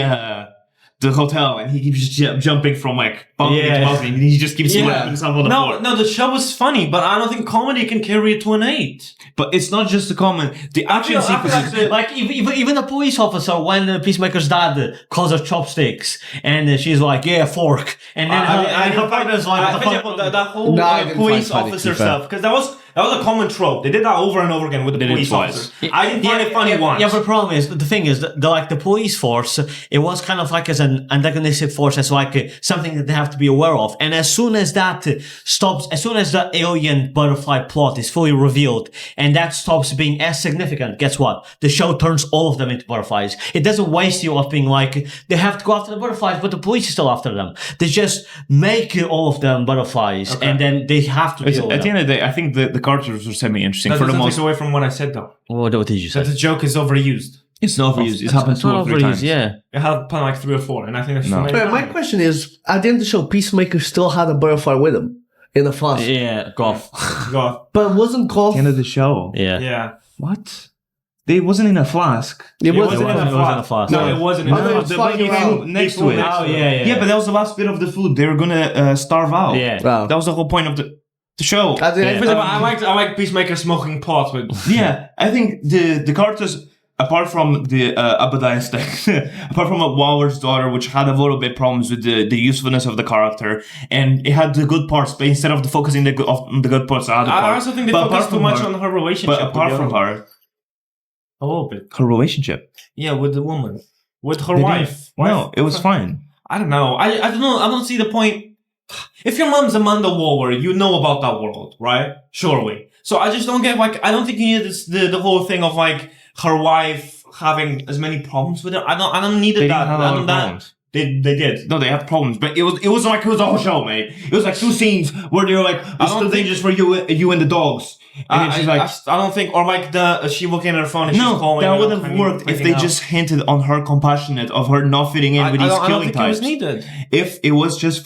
hotel and he keeps just jumping from like balcony to balcony, and he just keeps slapping himself on the floor. No, the show is funny, but I don't think comedy can carry it to an 8. But it's not just the comment. The action sequences. Like even the police officer when Peacemaker's dad calls her chopsticks and she's like, yeah, fork, and then her partner's like, what the fuck? that whole No, I didn't police find funny, officer to be fair. stuff, because that was a common trope. They did that over and over again with the They did police twice. officers. I didn't find it funny once. Yeah, but the problem is, the thing is, the police force, it was kind of like as an antagonistic force, as like something that they have to be aware of. And as soon as that stops, as soon as the alien butterfly plot is fully revealed, and that stops being as significant, guess what? The show turns all of them into butterflies. It doesn't waste you off being like, they have to go after the butterflies, but the police is still after them. They just make all of them butterflies, and then they have to deal with At the them. end of the day, I think the characters are semi-interesting That for the doesn't most. take away from what I said, though. What did you say? That the joke is overused. It's not overused. It happens 2 or 3 times. Yeah. It had like 3 or 4, and I think that's No. so many But my times. question is, at the end of the show, Peacemaker still had a butterfly with him. in a flask. Yeah, golf. God. But wasn't golf? End of the show. Yeah. Yeah. What? It wasn't in a flask. It wasn't wasn't. in a flask. No, it wasn't in No, a it flask. was The flying bunny around. flew next to it. Oh, yeah. Yeah, but that was the last bit of the food. They were gonna starve out. Yeah. Wow. That was the whole point of the show. At the end, Yeah. I like Peacemaker smoking pot with. Yeah, I think the characters, apart from the Abada instinct, apart from Wawer's daughter, which had a little bit problems with the usefulness of the character, and it had the good parts, but instead of focusing on the good parts, I also think they focused too much on her relationship. But apart from her, a little bit. her relationship, Yeah, with the woman, with her They wife. no, it was fine. I don't know. I don't know. I don't see the point. If your mom's Amanda Waller, you know about that world, right? Surely. So I just don't get I don't think you need the whole thing of her wife having as many problems with her. I don't need They that. didn't have a lot of problems. They did. No, they had problems, but it was like it was a whole show, mate. It was like 2 scenes where they were like, "It's still dangerous for you and the dogs." And then she's like, I don't think, or she looking at her phone and she's "No, calling. that would have worked if they just hinted on her compassionate of her not fitting in with these I don't killing think types." it was needed. If it was just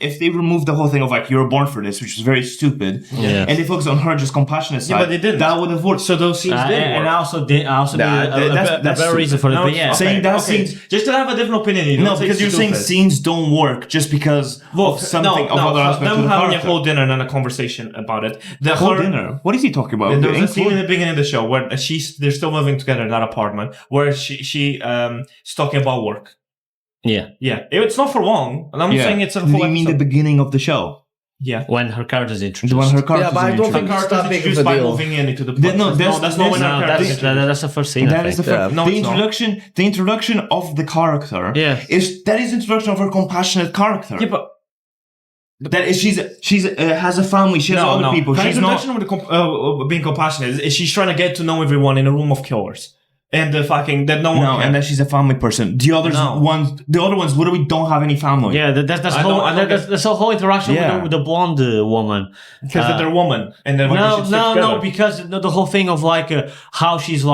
if they removed the whole thing of you were born for this, which is very stupid, Yeah. and they focused on her just compassionate side, but they didn't. that would have worked. So those scenes did work. And I also need that's a better reason for it. No, But yeah, saying that okay. scenes. Just to have a different opinion. You No, don't say because you're it's saying stupid. scenes don't work just because of something of other aspects of them the having a character. whole dinner and then a conversation about it. The Whole dinner. What is he talking about? There was a scene in Include- the beginning of the show where they're still living together in that apartment where she's talking about work. yeah. Yeah, it's not for long, and I'm Yeah. saying it's a Do whole you mean the episode. beginning of the show? Yeah. When her character's introduced. The one her character. Yeah, but I don't think it's that big of a by deal. moving into the No, that's not when No, her character that's the first scene. That is the Yeah. No, the it's not. introduction. The introduction of the character. Yeah. Is that is introduction of her compassionate character. Yeah, but That is she's has a family. She has other people. Her She's not. introduction with being compassionate is she's trying to get to know everyone in a room of killers. And the fucking that no one No, can. and that she's a family person. The other No. ones literally don't have any family. Yeah, that's I don't get- that's the whole interaction Yeah. with the blonde woman. because they're a woman and then No, because the whole thing of how she's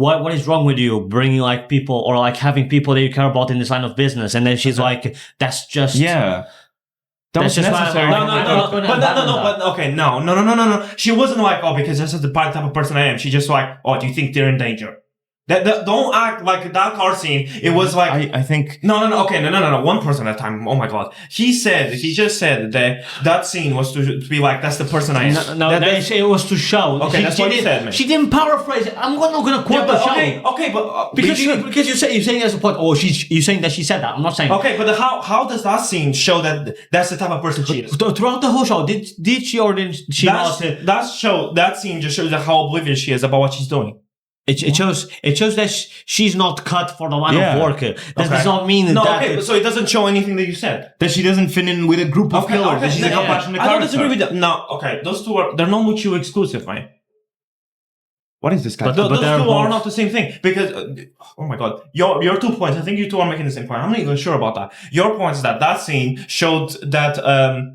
what is wrong with you bringing people or having people that you care about in this line of business, and then she's that's just Yeah. That was That's just why- necessary. but okay, no. She wasn't because this is the type of person I am. She just do you think they're in danger? That don't act like that car scene. It was I think no. Okay, no. One person at a time. Oh my god. He just said that scene was to be that's the person I am. No, it was to show. Okay, that's what he said, man. She didn't paraphrase it. I'm not going to quote the show. Okay, but Because you're saying as a point. Oh, you're saying that she said that. I'm not saying. okay, but how does that scene show that that's the type of person she is? Throughout the whole show, did she or didn't she not? That scene just shows how oblivious she is about what she's doing. It shows that she's not cut for the line of work. That does not mean No, that. okay, so it doesn't show anything that you said. that she doesn't fit in with a group of killers. That she's a compassionate I don't character. disagree with that. No, okay, those two they're not mutually exclusive, man. What is this guy? But Those they're two both- are not the same thing because, oh my god, your 2 points. I think you two are making the same point. I'm not even sure about that. Your point is that scene showed that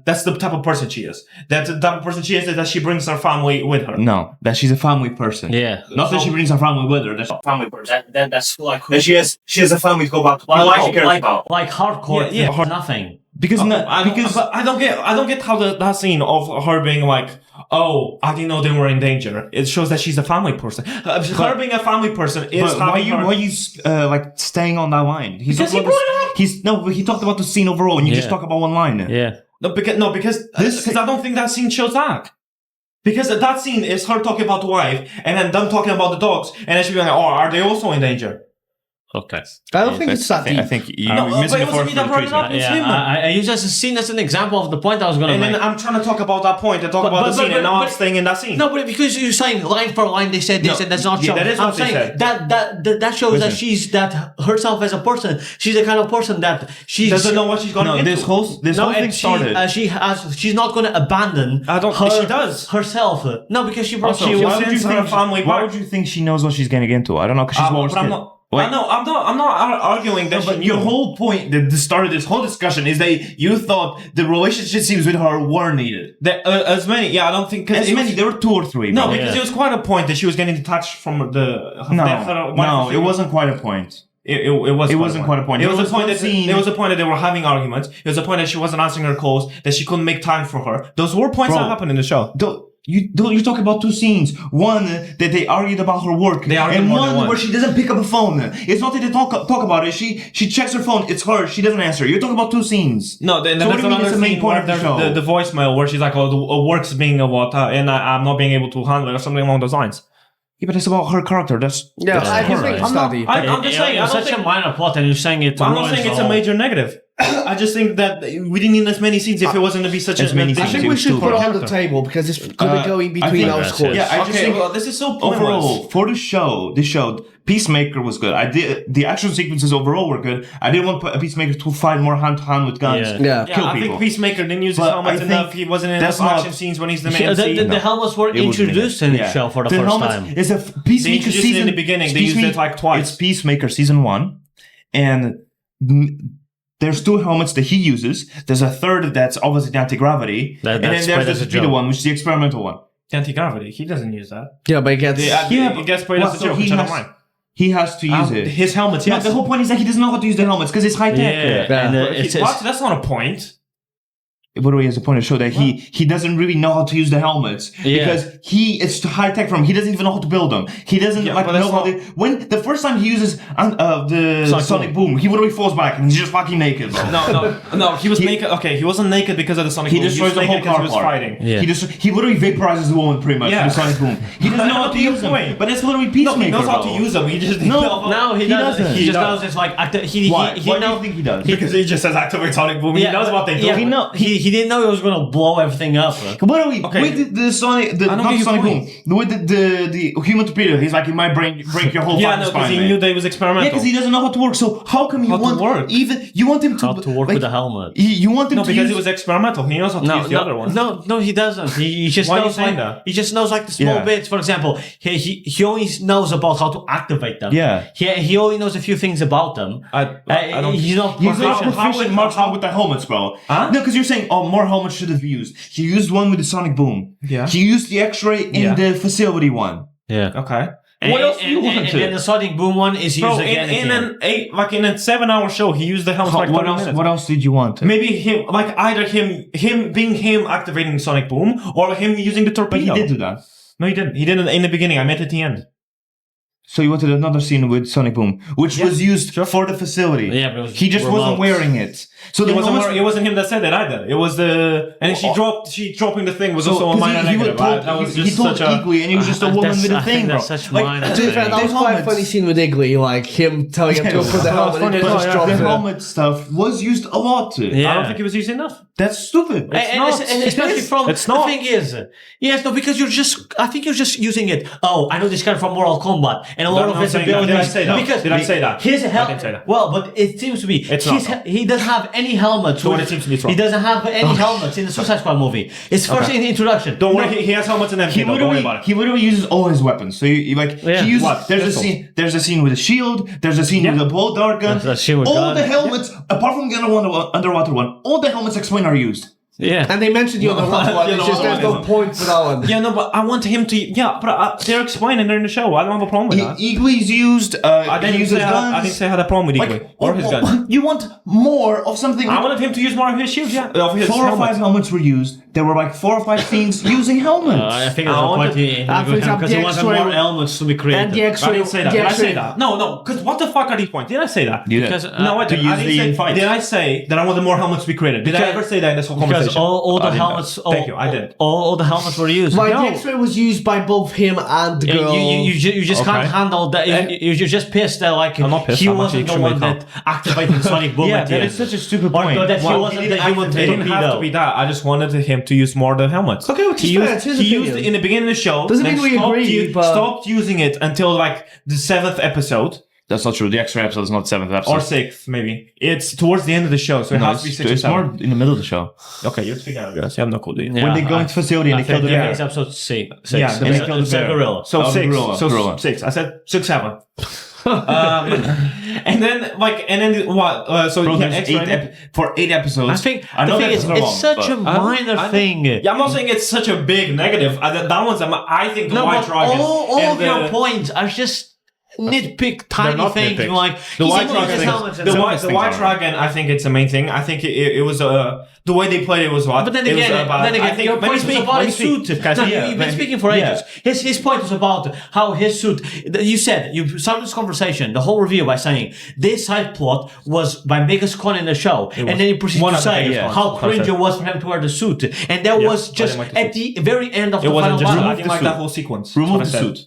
that's the type of person she is. That the type of person she is that she brings her family with her. No, that she's a family person. Yeah. Not that she brings her family with her. That's a family person. That's And she has a family to go back to. Why she cares about? hardcore. Yeah, Yeah, nothing. Because But I don't get how that scene of her being oh, I didn't know they were in danger. It shows that she's a family person. Her being a family person is But why are you staying on that line? Because he brought it up. But he talked about the scene overall, and you just Yeah. talk about one line. Yeah. Because I don't think that scene shows that. Because that scene is her talking about the wife, and then them talking about the dogs, and then she be are they also in danger? Okay. I don't think it's that deep. I think you No, but missing it the wasn't forest me that for the brought it trees. up. It's him. I use as a scene as an example of the point I was going to And make. then I'm trying to talk about that point and talk about the scene, and now I'm staying in that scene. No, but because you're saying line for line, they said this, and that's not Yeah, true. that is I'm what they saying said. that shows that she's herself as a person. She's the kind of person that she doesn't know what she's going into. This whole thing started. She's not going to abandon. She does herself. No, because she brought. Also, why would you think her family why back? would you think she knows what she's getting into? I don't know, because she's Waller's but I'm kid. not. I'm not arguing that. But your whole point, the start of this whole discussion, is that you thought the relationship scenes with her were needed. As many, yeah, I don't think As many, there were 2 or 3. No, bro. because it was quite a point that she was getting detached from the. No, it wasn't quite a point. It wasn't quite a point. It was There a point was that one scene- there was a point that they were having arguments. It was a point that she wasn't answering her calls, that she couldn't make time for her. Those were points Bro. that happened in the show. You're talking about two scenes. One that they argued about her work, They argued and more than one once. where she doesn't pick up a phone. It's not that they talk about it. She checks her phone. It's her. She doesn't answer. You're talking about two scenes. No, then So what there's do you mean another it's the main scene point where of the there's show? the voicemail where she's like, "Oh, the work's being a what, and I'm not being able to handle it," or something along those lines. Yeah, but it's about her character. That's I just think I'm not- study. I'm just saying, I It's don't such a think- minor plot, and you're saying it. I'm not saying it's a major negative. I just think that we didn't need as many scenes if it wasn't to be such As a many big I scenes. think deal. we should put it on the Character. table because it's going to go in I between think our that's scores. Yeah, I just Okay, think well, this is so pointless. overall for the show, Peacemaker was good. The action sequences overall were good. I didn't want Peacemaker to fight more hand to hand with guns. Yeah. Yeah, Kill I people. think Peacemaker didn't use his But helmet I enough. think He wasn't in that's enough not- action scenes when he's the Yeah, main scene. the helmets were It wouldn't be introduced that. in the Yeah. show for the The first helmets time. is a They Peacemaker introduced it season. in the beginning. They used it like twice. It's Peacemaker season 1, and there's 2 helmets that he uses. There's a third that's obviously the anti-gravity, That- and then that's spread there's as the a speeder joke. one, which is the experimental one. Anti-gravity. He doesn't use that. Yeah, but it gets... He gets played well, as a so joke, he which I don't has- mind. He has to use it. His helmets, No, yes. the whole point is that he doesn't know how to use the helmets because it's high tech. Yeah, and What? That's not a point. What do we as a point to show that he doesn't really know how to use the helmets because it's too high tech for him. He doesn't even know how to build them. He doesn't Yeah, like but know that's how not- to. When the first time he uses the sonic boom, he literally falls back and he's just fucking naked, bro. No. He was naked. Okay, he wasn't naked because of the sonic He boom. destroys was the whole naked because car he was part. fighting. Yeah. He literally vaporizes the woman pretty much Yeah. with the sonic boom. He doesn't know how to use them. Point. But it's literally No, Peacemaker. he knows how to bro. use them. He just No, he doesn't. He just knows it's like he Why? he Why do you knows. think he does? because he just says activate sonic boom. He knows what they do. Yeah, He he didn't know he was gonna blow everything up. What are we? Okay. With the sonic, don't not get your sonic point. boom, with the human torpedo. He's like, it might break your whole Yeah, fucking no, because spine. he man. knew that it was experimental. Yeah, because he doesn't know how to work. So how come you How to want work? you want him to How to work like, with the helmet? You want him No, to because use, it was experimental. He knows how to use the other one. No, he doesn't. He just Why are you knows saying like, that? he just knows like the small Yeah. bits. For example, he only knows about how to activate them. Yeah. He only knows a few things about them. I don't. He's not He's not proficient. proficient marksman with the helmets, bro. Huh? No, because you're saying, more helmets should have used. He used one with the sonic boom. Yeah. He used the X-ray in Yeah. the facility one. Yeah. Okay. What else do you want and, to? and the sonic boom one is used Bro, again. in a 7-hour show, he used the helmet for like 30 minutes. What else did you want? Maybe him, like either him being him activating sonic boom, or him using the But torpedo. he did do that. No, he didn't. He did it in the beginning. I meant at the end. So you wanted another scene with Sonic Boom, which was used for the facility. Yeah, but it was he just wasn't remote. wearing it. So It the wasn't, moments- it wasn't him that said it either. It was the and she dropping the thing was also a 'cause minor negative. That was he just told such a. Eagly, and he was just a woman with a I thing, think bro. that's such Like, minor. To be fair, that was quite a helmets- funny scene with Eagly, like him telling him to put the helmet and funny, he just yeah. dropped the it. helmet stuff was used a lot. Yeah. I don't think it was used enough. That's stupid. And especially from It's not. the thing is, yes, no, because I think you're just using it. Oh, I know this guy from Mortal Kombat, and a lot of his abilities. Did I say that? Because Did I say that? His I helmet. didn't say that. Well, but it seems to be. It's not. He doesn't have any helmets. So when it seems to be, it's wrong. He doesn't have any helmets in the Suicide Squad movie. It's first in the introduction. Don't worry, he has helmets and He everything. Don't worry about it. literally uses all his weapons. So Yeah. he uses. What? There's Pistols. There's a scene with a shield. There's a scene with a bolt dart gun. There's a scene with all gun. the helmets, apart from the underwater one, all the helmets explain are used. Yeah. And they mentioned the other one, it's just there's no point for that one. Yeah, no, but I want him to. Yeah, but they're explaining it in the show. I don't have a problem with that. Eagly's used. I he didn't uses say I didn't guns. say I had a problem with Eagly or his gun. You want more of something? I wanted him to use more of his shield. Yeah, of his 4 or 5 helmet. helmets were used. There were like 4 or 5 scenes using helmets. I think there's I a wanted- point in for example, because he the wanted X-ray- more helmets to be created. And the I X-ray, didn't say that. the Did I say X-ray- that? No, because what the fuck are these points? Did I say that? You did. Because No, I to didn't. use I didn't the say, fight. did I say that I wanted more helmets to be created? Did I Because- ever say that in this whole because conversation? all the I didn't. helmets. Thank you. I did. All the helmets were used. Like, No. the X-ray was used by both him and the Yeah, girl. you just Okay. can't handle that. You're just pissed that like I'm not pissed, he I'm wasn't the actually one that activated Sonic Boom Yeah, at the that end. is such a stupid Or point. that he Well, wasn't it the human didn't have to torpedo. be that. I just wanted him to use more of the helmets. Okay, which is he fair, used, it's his he used opinion. it in the beginning of the show. Doesn't then mean we stopped agree, but- stopped using it until like the 7th episode That's not true. The X-ray episode is not 7th episode. or 6th, maybe. It's towards the end of the show, so it No, has to be 6 or it's 7. more in the middle of the show. Okay, you're speaking out, guys. You have no clue, do you? Yeah, when they go into facility and I they kill think the it's bear. episode 6. Yeah, and they kill the bear. gorilla. So Oh, 6. gorilla, So gorilla. 6. I said 6, 7. And then what? So Bro, yeah, there's X-ray. for 8 episodes. I think I know the thing that's is, wrong, it's such but- a minor thing. Yeah, I'm not saying it's such a big negative. That one's, I think, the No, White but Dragon. all and of your points are just nitpick tiny not thing. nitpicks. Like The he's white able to dragon use thing- helmets and the stuff. white dragon, I think it's the main thing. I think it was the way they played it was what. But then it was again, I think, your let me point was speak, about let me his speak. suit. Guys, No, yeah, you've been let me- speaking for ages. His point was about how his suit. You said you started this conversation, the whole review, by saying this side plot was by biggest con in the show, and then you proceed one to of the say biggest cons. how cringe it was for him to wear the suit, and that was I just didn't like the at the very end of It the final wasn't just. battle. I didn't like that whole sequence. Remove That's the what I said. suit.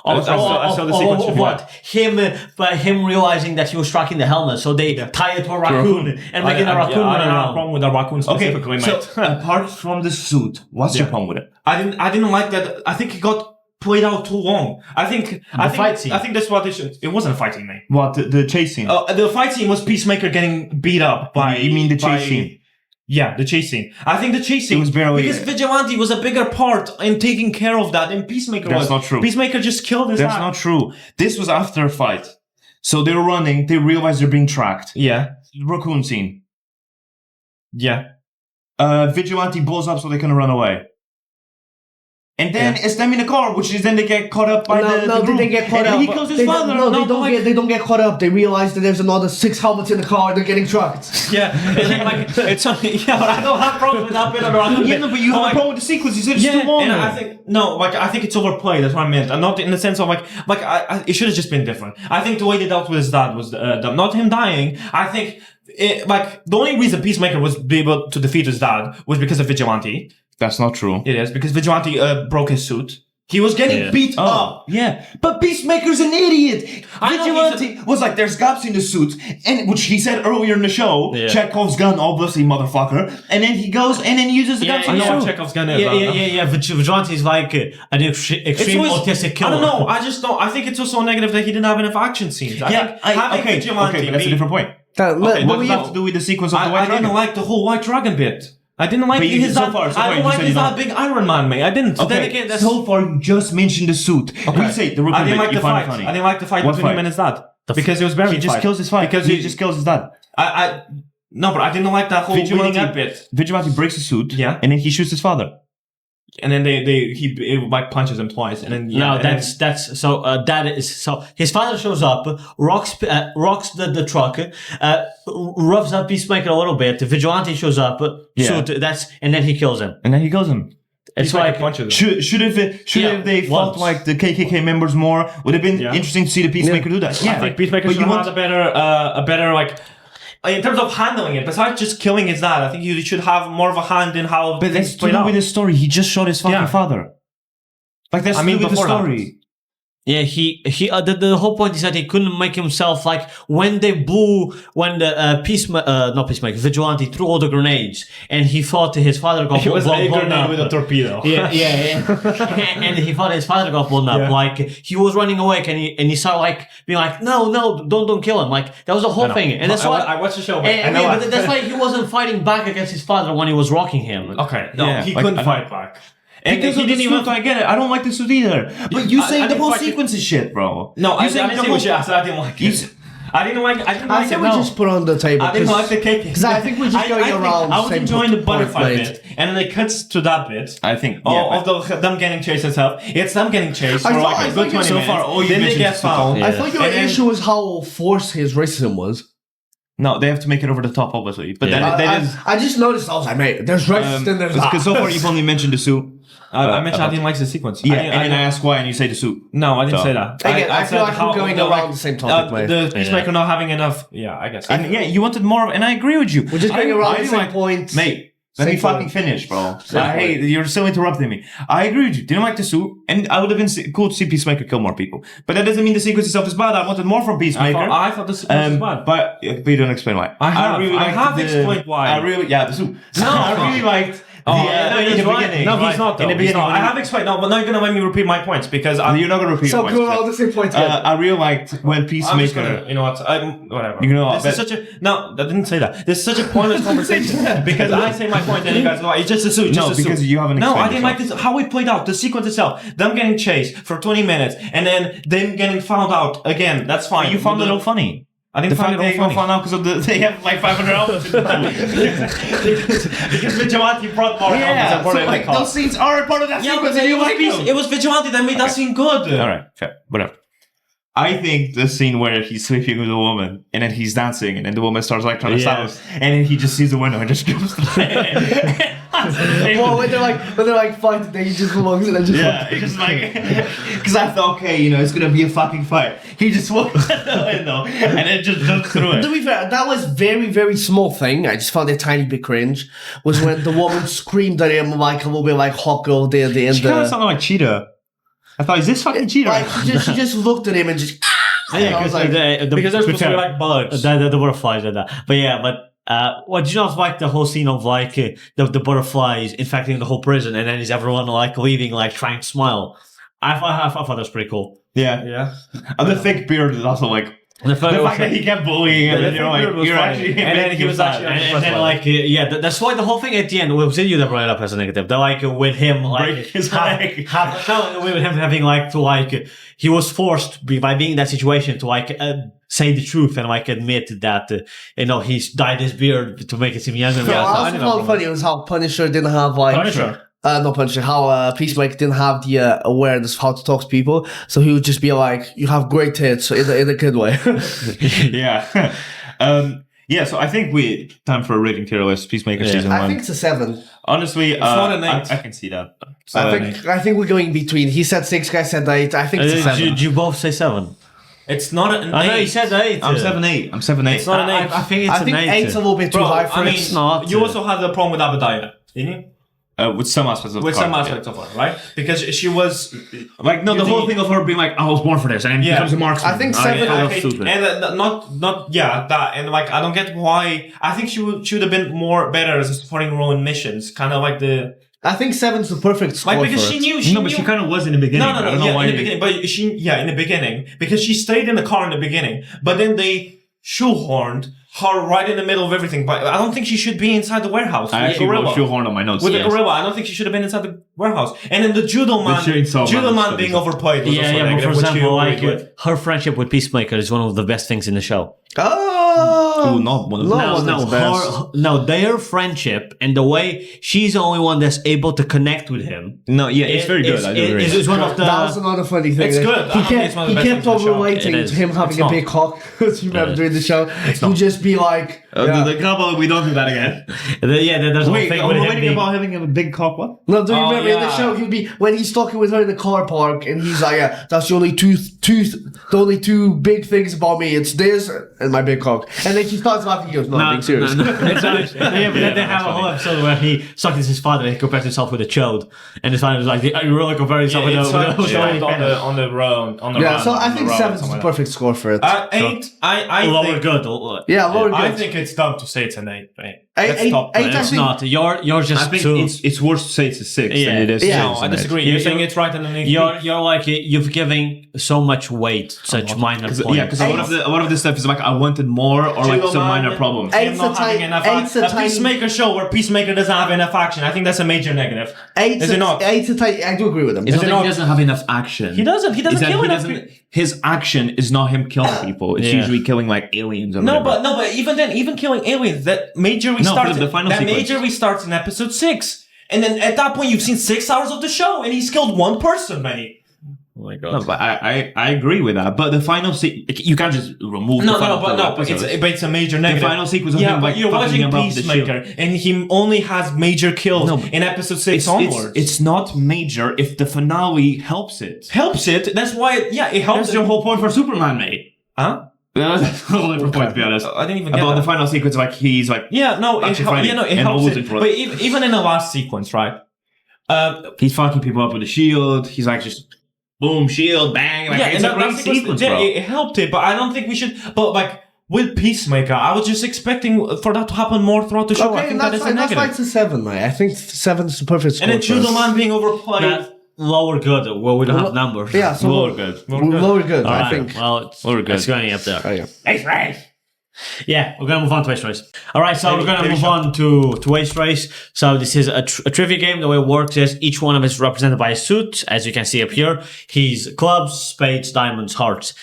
I saw the sequence of before. what? By him realizing that he was striking the helmet, so they tie it to a raccoon and making a raccoon I run don't have a around. problem with the raccoon Okay, specifically, so mate. apart from the suit, what's your problem with it? I didn't like that. I think it got played out too long. I think fight scene. I think that's what they should. It wasn't a fight scene, mate. What, the chase scene? The fight scene was Peacemaker getting beat up by. You mean the chase by- scene? Yeah, the chase scene. I think the chase scene was barely- because Vigilante was a bigger part in taking care of that than Peacemaker That's was. not true. Peacemaker just killed his That's ass. not true. This was after a fight. So they're running, they realize they're being tracked. Yeah, Raccoon scene. yeah. Vigilante blows up so they can run away. And then it's them in the car, which is then they get caught up by the they group. didn't get caught and up. then he kills his They father. don't- No, No, they don't get caught up. They realize that there's another 6 helmets in the car. They're getting trucked. Yeah, and then, like it's yeah, but I don't have problems with that bit of the raccoon. Yeah, no, but you have a problem with the sequence. You said it's too long. and I think I think it's overplayed. That's what I meant. And not in the sense of it should have just been different. I think the way they dealt with his dad was not him dying. I think the only reason Peacemaker was able to defeat his dad was because of Vigilante. That's not true. It is because Vigilante broke his suit. He was getting beat up. Yeah, but Peacemaker's an idiot. I know Vigilante was like, there's gaps in the suit, and which he said earlier in the show. Yeah. Chekhov's gun, obviously, motherfucker. And then he goes and then uses the gaps I in the know what suit. Chekhov's gun is. Yeah. Vigilante is like an extreme autistic killer. I don't know. I just don't. I think it's also negative that he didn't have enough action scenes. I think having Vigilante but that's a different point. Okay, What but does we that have to do with the sequence of the I White didn't Dragon? like the whole White Dragon bit. I didn't like But you- his so that. far, I you don't like said his you that don't. big Iron Man, mate. I didn't. Okay, Then again, that's so far you just mentioned the suit. We say the I Raccoon didn't bit, like you the find it fight. funny. I didn't like the fight What between him fight? and his dad because it was very. He just kills his fight. because He just kills his dad. No, but I didn't like that whole Vigilante- leading up bit. Vigilante breaks his suit, Yeah. and then he shoots his father. And then he punches him twice, and then No, that's so. That is so. His father shows up, rocks the truck, roughs up Peacemaker a little bit. Vigilante shows up, Yeah. and then he kills him. And then he kills him. It's Peacemaker like punches him. Should have they fought once. like the KKK members more? Would have been Yeah. interesting to see the Peacemaker do that. I think Peacemaker but should you have want had a better like. In terms of handling it, besides just killing his dad, I think you should have more of a hand in how But things that's to played do out. with the story. He just shot his fucking Yeah. father. Like that's I mean, to do with the before that. story. Yeah, the whole point is that he couldn't make himself like when the not Peacemaker, Vigilante threw all the grenades and he thought his father got He was blown a up. grenade with a torpedo. Yeah. and he thought his father got blown up. Yeah. Like he was running away, and he started like being like, no, don't kill him. Like that was the whole thing, and that's why I watched the show. But And, I know but that's why he wasn't fighting back against his father when he was rocking him. Okay, no, Yeah, he like, couldn't I fight back. And Because he of the didn't suit, even. I get it. I don't like the suit either. But you I saying the didn't whole like it. sequence is shit, bro. No, I You saying didn't the say whole- what I said. I didn't like You it. s- I didn't like I it. think we No. just put on the table. I didn't like the cake. Because I think we're just going think around I was same enjoying the point butterfly made. bit, and then it cuts to that bit. I think. Of them getting chased and stuff. It's them getting chased I for thought- like I a thought good you- 20 so minutes. far, all you then they mentioned get is the found. Yeah. I thought your And then- issue was how forced his racism was. No, they have to make it over the top, obviously. But Yeah. that is. I just noticed. I was like, mate, there's racist and there's not. Because so far you've only mentioned the suit. I mentioned I didn't like the sequence. Yeah, I and then I asked why, and you say the suit. No, I didn't So- say that. Again, I feel said like how- we're going around the same topic, mate. The Peacemaker not having enough. Yeah, I guess. And yeah, you wanted more, and I agree with you. We're just going around the didn't same point. Mate, let Same me fucking point. finish, bro. Same Hey, point. you're still interrupting me. I agree with you. Didn't like the suit, and I would have been cool to see Peacemaker kill more people. But that doesn't mean the sequence itself is bad. I wanted more from Peacemaker. I thought the sequence was bad. But you don't explain why. I have. I liked have explained why. I really, yeah, the suit. No, I it's really not. liked. Oh, the, no, in he's the right. beginning. No, he's not. Though. In the He's beginning, not. I have explained. No, but now you're gonna make me repeat my points because you're not gonna repeat. So your go points, around the same point. I really liked when I'm just Peacemaker. gonna, you know what? Whatever. You know what, this is such a no. I didn't say that. This is such a pointless conversation because I say my point and you guys go, it's just a suit. No, just a because suit. you haven't No, I explained didn't like this. How it played out. The sequence itself. Them getting chased for 20 minutes and then them getting found out again. That's fine. You found it all funny. I didn't The find fact it they all go funny. found out because they have like 500 outfits. because Vigilante brought more helmets and brought it in the car. those scenes are a part of that Yeah, sequence. but and you it was, like them. it was Vigilante that made that scene good. All right, fair, whatever. I think the scene where he's sleeping with a woman and then he's dancing and then the woman starts like trying to stop him and then he just sees the window and just goes. Well, when they're like fighting, then he just walks in and just It's just like because I thought, okay, it's gonna be a fucking fight. He just walks out the window and then just jumps through it. To be fair, that was very, very small thing. I just found it a tiny bit cringe. Was when the woman screamed at him like a little bit like hot girl did in She kind of sounded like Cheetah. I thought, is this fucking Cheetah? like she just looked at him and just. Yeah, I was like, Because they're supposed to be like bugs. the butterflies and that. But yeah, what do you not like the whole scene of like the butterflies infecting the whole prison and then is everyone like leaving like trying to smile? I thought that was pretty cool. Yeah. And the fake beard is also like the fact that he kept bullying him, and you're actually, and then he was actually, and then like that's why the whole thing at the end was you that brought it up as a negative. That like with him like break his leg. with him having like to like he was forced by being in that situation to like say the truth and like admit that he's dyed his beard to make it seem younger. I also found funny was how Punisher didn't have like Punisher. Not Punisher. How Peacemaker didn't have the awareness of how to talk to people, so he would just be like, "You have great tits," in a good way. Yeah. So I think time for a rating tier list. Peacemaker season 1. I think it's a 7. Honestly, It's not an 8. I can see that. I think we're going between. He said 6, guy said 8. I think it's a 7. Did you both say 7? It's not an 8. I know he said 8. I'm 7-8. It's not an 8. I think it's I think an 8. 8's a little bit too Bro, high for I mean, it. It's not. you also had the problem with Abadiah, didn't you? With some aspects of With the some car, aspects of her, right? Because she was like the whole thing of her being like, I was born for this, and then becomes a marksman. I think 7. And like I don't get why. I think she would have been more better as a supporting role in missions, kind of like the. I think 7's the perfect score Like because for she it. knew. But she kind of was in the beginning. No, in the beginning. But in the beginning, because she stayed in the car in the beginning, but then they shoehorned her right in the middle of everything. But I don't think she should be inside the warehouse. I actually wrote shoehorn on my notes. With the gorilla, I don't think she should have been inside the warehouse. And then the judo man being overplayed was also But negative, for which example, you like agreed with. her friendship with Peacemaker is one of the best things in the show. Oh, not one of them. Their friendship and the way she's the only one that's able to connect with him. No, yeah, it's very good. I do agree. It's one of the. that was another funny thing. It's good. I think it's one of the best kept things in the show. relating It is. to him having It's a not. big cock. Because you remember It is. during the show, he'd just be like, The couple, we don't do that again. There's a Wait, thing are with we him waiting being. about having a big cock? What? No, do you Oh, remember in the yeah. show he'd be when he's talking with her in the car park and he's like, "Yeah, that's the only the only two big things about me. It's this and my big cock." And then she starts laughing. He goes, "No, I'm being serious." It's actually, yeah, but then they have a whole episode where he sucked his father and he compares himself with a chode, and his father was like, "Are you really comparing yourself with It's a?" on the road. Yeah, so I think 7's the perfect score for it. 8. I Lower think. good. Yeah, lower I good. think it's dumb to say it's an 8. Right? Eight, Stop. I It's think- not. You're just I think too. it's worse to say it's a 6 Yeah. than it is. Yeah, to No, say I it's an disagree. eight. You're saying it's right underneath. You're like you've giving so much weight to such minor points. Yeah, because a lot of this stuff is like I wanted more or like some minor problems. Eight. Him not having enough Eight's a a tiny- Peacemaker show where Peacemaker doesn't have enough action. I think that's a major negative. Is it not? Eight's a tiny. I do agree with him. It's Is it not that not- he doesn't have enough action. He doesn't kill enough people. His action is not him killing people. It's Yeah. usually killing like aliens or No, whatever. but even then, even killing aliens, that major No, restarts. but the final that sequence. major restarts in episode 6, and then at that point you've seen 6 hours of the show, and he's killed one person, mate. Oh my god. No, but I agree with that. But the final you can't just remove the final But it's a major the negative. final sequence of Yeah, him but like you're fucking watching above the Peacemaker, shield. and he only has major kills No, in episode 6 onwards. It's not major if the finale helps it. helps it. That's why. It helps. That's your whole point for Superman, mate. Huh? That's a whole different point, to be honest. I didn't even get About that. the final sequence, like he's like Yeah, no, it Actually, helps. Friday. Yeah, no, it And helps. always It. in front. But even in the last sequence, right? he's fucking people up with a shield. He's like just boom, shield, bang. Like, it's a great sequence, bro. It helped it, but I don't think we should. But like with Peacemaker, I was just expecting for that to happen more throughout the show. I Okay, think that's that is a fine. That's why negative. it's a 7, mate. I think 7's the perfect score. And then for us. Judo Man being overplayed. That lower good. Well, we don't have numbers. Yeah, so Lower good. Lower good. All I right. think. Well, Lower good. it's going up there. Oh, yeah. Ace race. Yeah, we're gonna move on to Ace Race. All right, so we're gonna move on to Ace Race. So this is a trivia game. The way it works is each one of us is represented by a suit, as you can see up here. He's clubs, spades, diamonds, hearts.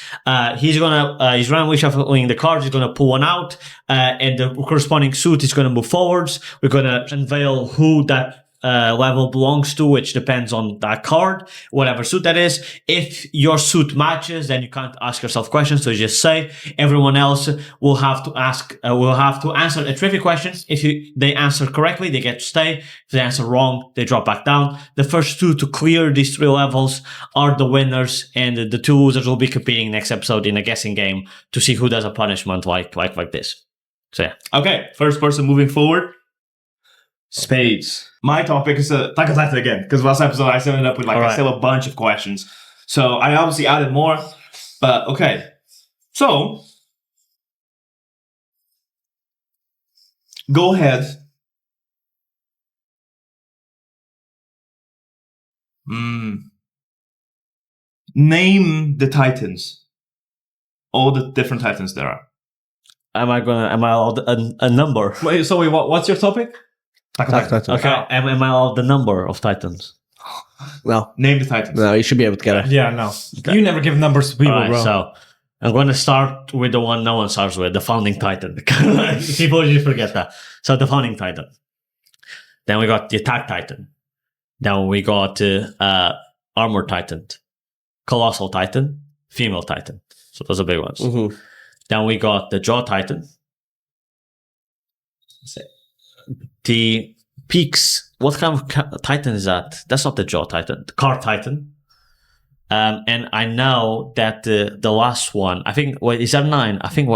He's randomly shuffling the cards. He's gonna pull one out, and the corresponding suit is gonna move forwards. We're gonna unveil who that level belongs to, which depends on that card, whatever suit that is. If your suit matches, then you can't ask yourself questions. So you just say. Everyone else will have to answer a trivia questions. If they answer correctly, they get to stay. If they answer wrong, they drop back down. The first two to clear these 3 levels are the winners, and the 2 losers will be competing next episode in a guessing game to see who does a punishment like this. So yeah. Okay, first person moving forward. Spades. My topic is Takatata again, because last episode I ended up with I still a bunch of questions. So I obviously added more, but okay. So, go ahead. Name the Titans. All the different Titans there are. Am I allowed a number? Wait, so what's your topic? Okay. Am I allowed the number of Titans? No. Name the Titans. No, you should be able to get it. Yeah, no. You never give numbers to people, Alright, bro. so I'm going to start with the one no one starts with, the founding Titan. People usually forget that. So the founding Titan. Then we got the attack Titan. Then we got armor Titan, colossal Titan, female Titan. So those are big ones. Mm-hmm. Then we got the jaw Titan. The peaks. What kind of Titan is that? That's not the jaw Titan. The car Titan. And I know that the last one, I think, is that 9? I think,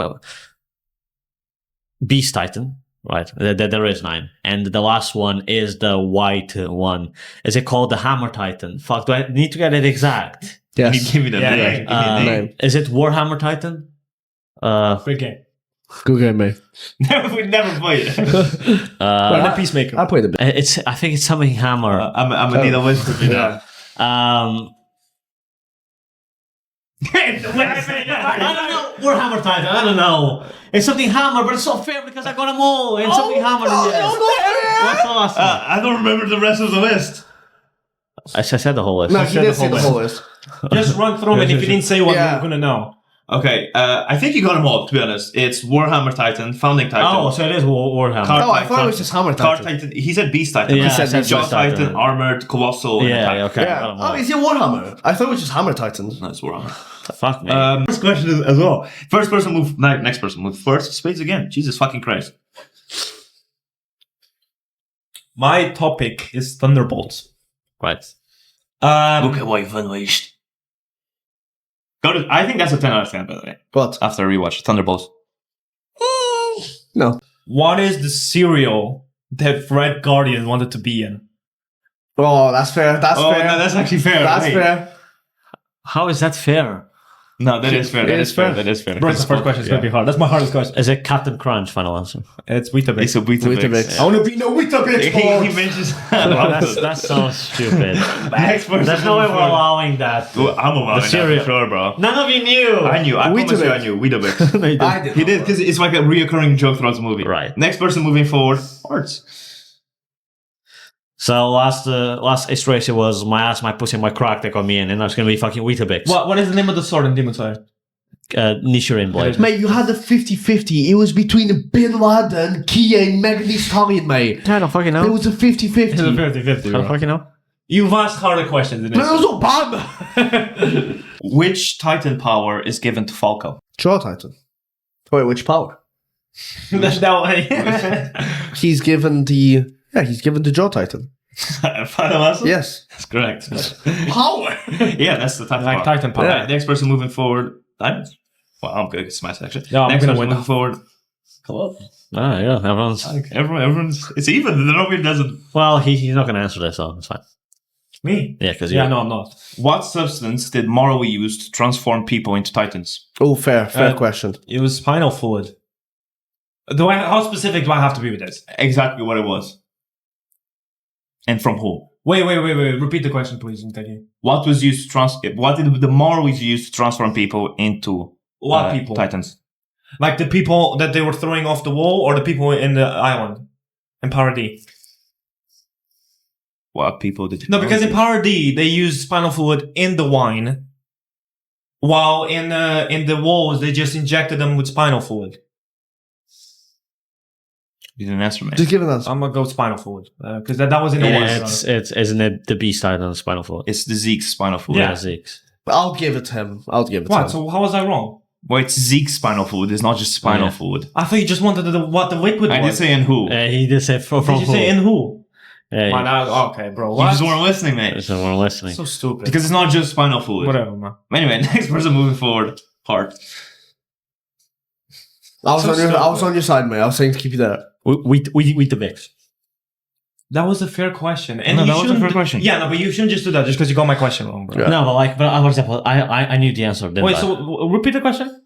Beast Titan, right? There is 9. And the last one is the white one. Is it called the Hammer Titan? Fuck, do I need to get it exact? Yes. Give me the name. name. Is it Warhammer Titan? Great game. Good game, mate. We never played it. Or the Peacemaker. I played a bit. I think it's something Hammer. I'm gonna need a list of you know. I don't know. Warhammer Titan. I don't know. It's something Hammer, but it's not fair because I got them all. It's something Hammer. What's the last one? I don't remember the rest of the list. I said the whole list. No, he did say the whole list. Just run through them, and if you didn't say one, Yeah. you're gonna know. Okay, I think you got them all, to be honest. It's Warhammer Titan, Founding Titan. Oh, so it is Warhammer. Car- Oh, I thought it was just Hammer Car Titan. Titan. He said Beast Titan. Yeah, He I said said Jaw Beast Titan. Titan, Armored, Colossal, and Yeah, Attack. okay. I Yeah. got 'em Oh, all. is it Warhammer? I thought it was just Hammer Titan. No, it's Warhammer. Fuck me. First question as well. First person move. Next person move first. Spades again. Jesus fucking Christ. My topic is Thunderbolts. right. Look at what you've unleashed. I think that's a 10 out of 10, by the way. What? After a rewatch, Thunderbolts. No. What is the cereal that Red Guardian wanted to be in? Oh, that's fair. That's fair. No, that's actually fair. That's Wait. fair. How is that fair? No, that is fair. That is fair. That is fair. Bro, it's the first question. It's gonna be hard. That's my hardest question. Is it Captain Crunch? Final answer. It's Weetabix. It's a Weetabix. Weetabix. I want to be no Weetabix. He mentions. That's so stupid. Next person. There's no way we're allowing that. I'm allowing that cereal. for sure, bro. None of you knew. I knew. I promise you I knew. Weetabix. I did. He did because it's like a reoccurring joke throughout the movie. Right. Next person moving forward. Arts. So last iteration was my ass, my pussy, my crack that got me in, and that's gonna be fucking Weetabix. What is the name of the sword in Demon Slayer? Nichiren Blade. Mate, you had a 50-50. It was between Bin Laden, Kia, and Megan Thee Stallion, mate. I don't fucking know. It was a 50-50. It's a 50-50, I don't bro. fucking know. You've asked harder questions than No, this. it was Obama. Which Titan power is given to Falco? Jaw Titan. Wait, which power? That's that way. He's given the Jaw Titan. Final answer? Yes. That's correct. Power? Yeah, that's the Titan Like power. Titan power. Alright, next person moving forward. Diamonds. Well, I'm good. It's my section. Yeah, I'm next gonna person win. moving forward. Come on. Ah, yeah, everyone's. Everyone's. It's even. Nobody doesn't. Well, he's not gonna answer this, so it's fine. Me? Yeah, because Yeah, no, I'm not. What substance did Morrow use to transform people into Titans? Oh, fair question. It was spinal fluid. How specific do I have to be with this? Exactly what it was. And from who? Wait. Repeat the question, please. What was used to What did the Morrowies use to transform people into What people? Titans? Like the people that they were throwing off the wall, or the people in the island in Paradis? What people did? No, because in Paradis they used spinal fluid in the wine, while in the walls they just injected them with spinal fluid. You didn't answer me. Just give an answer. I'm gonna go spinal fluid because that was in the Yeah, one. it's isn't it the B side on the spinal fluid? It's the Zeke's spinal fluid. Yeah. Zeke's. But I'll give it to him. I'll give it to What? him. So how was I wrong? Well, it's Zeke's spinal fluid. It's not just spinal fluid. I thought you just wanted what the liquid I was. did say in who. He did say from Did you who? say in who? Yeah, Man, okay, bro. You What? just weren't listening, mate. so we're listening. So stupid. Because it's not just spinal fluid. Whatever, man. Anyway, next person moving forward. Heart. I was on your side, mate. I was saying to keep you there. We the mix. That was a fair question. And No, you that was a shouldn't fair question. Yeah, no, but you shouldn't just do that just because you got my question wrong, bro. Yeah. No, but for example, I knew the answer. Didn't Wait, I? so repeat the question?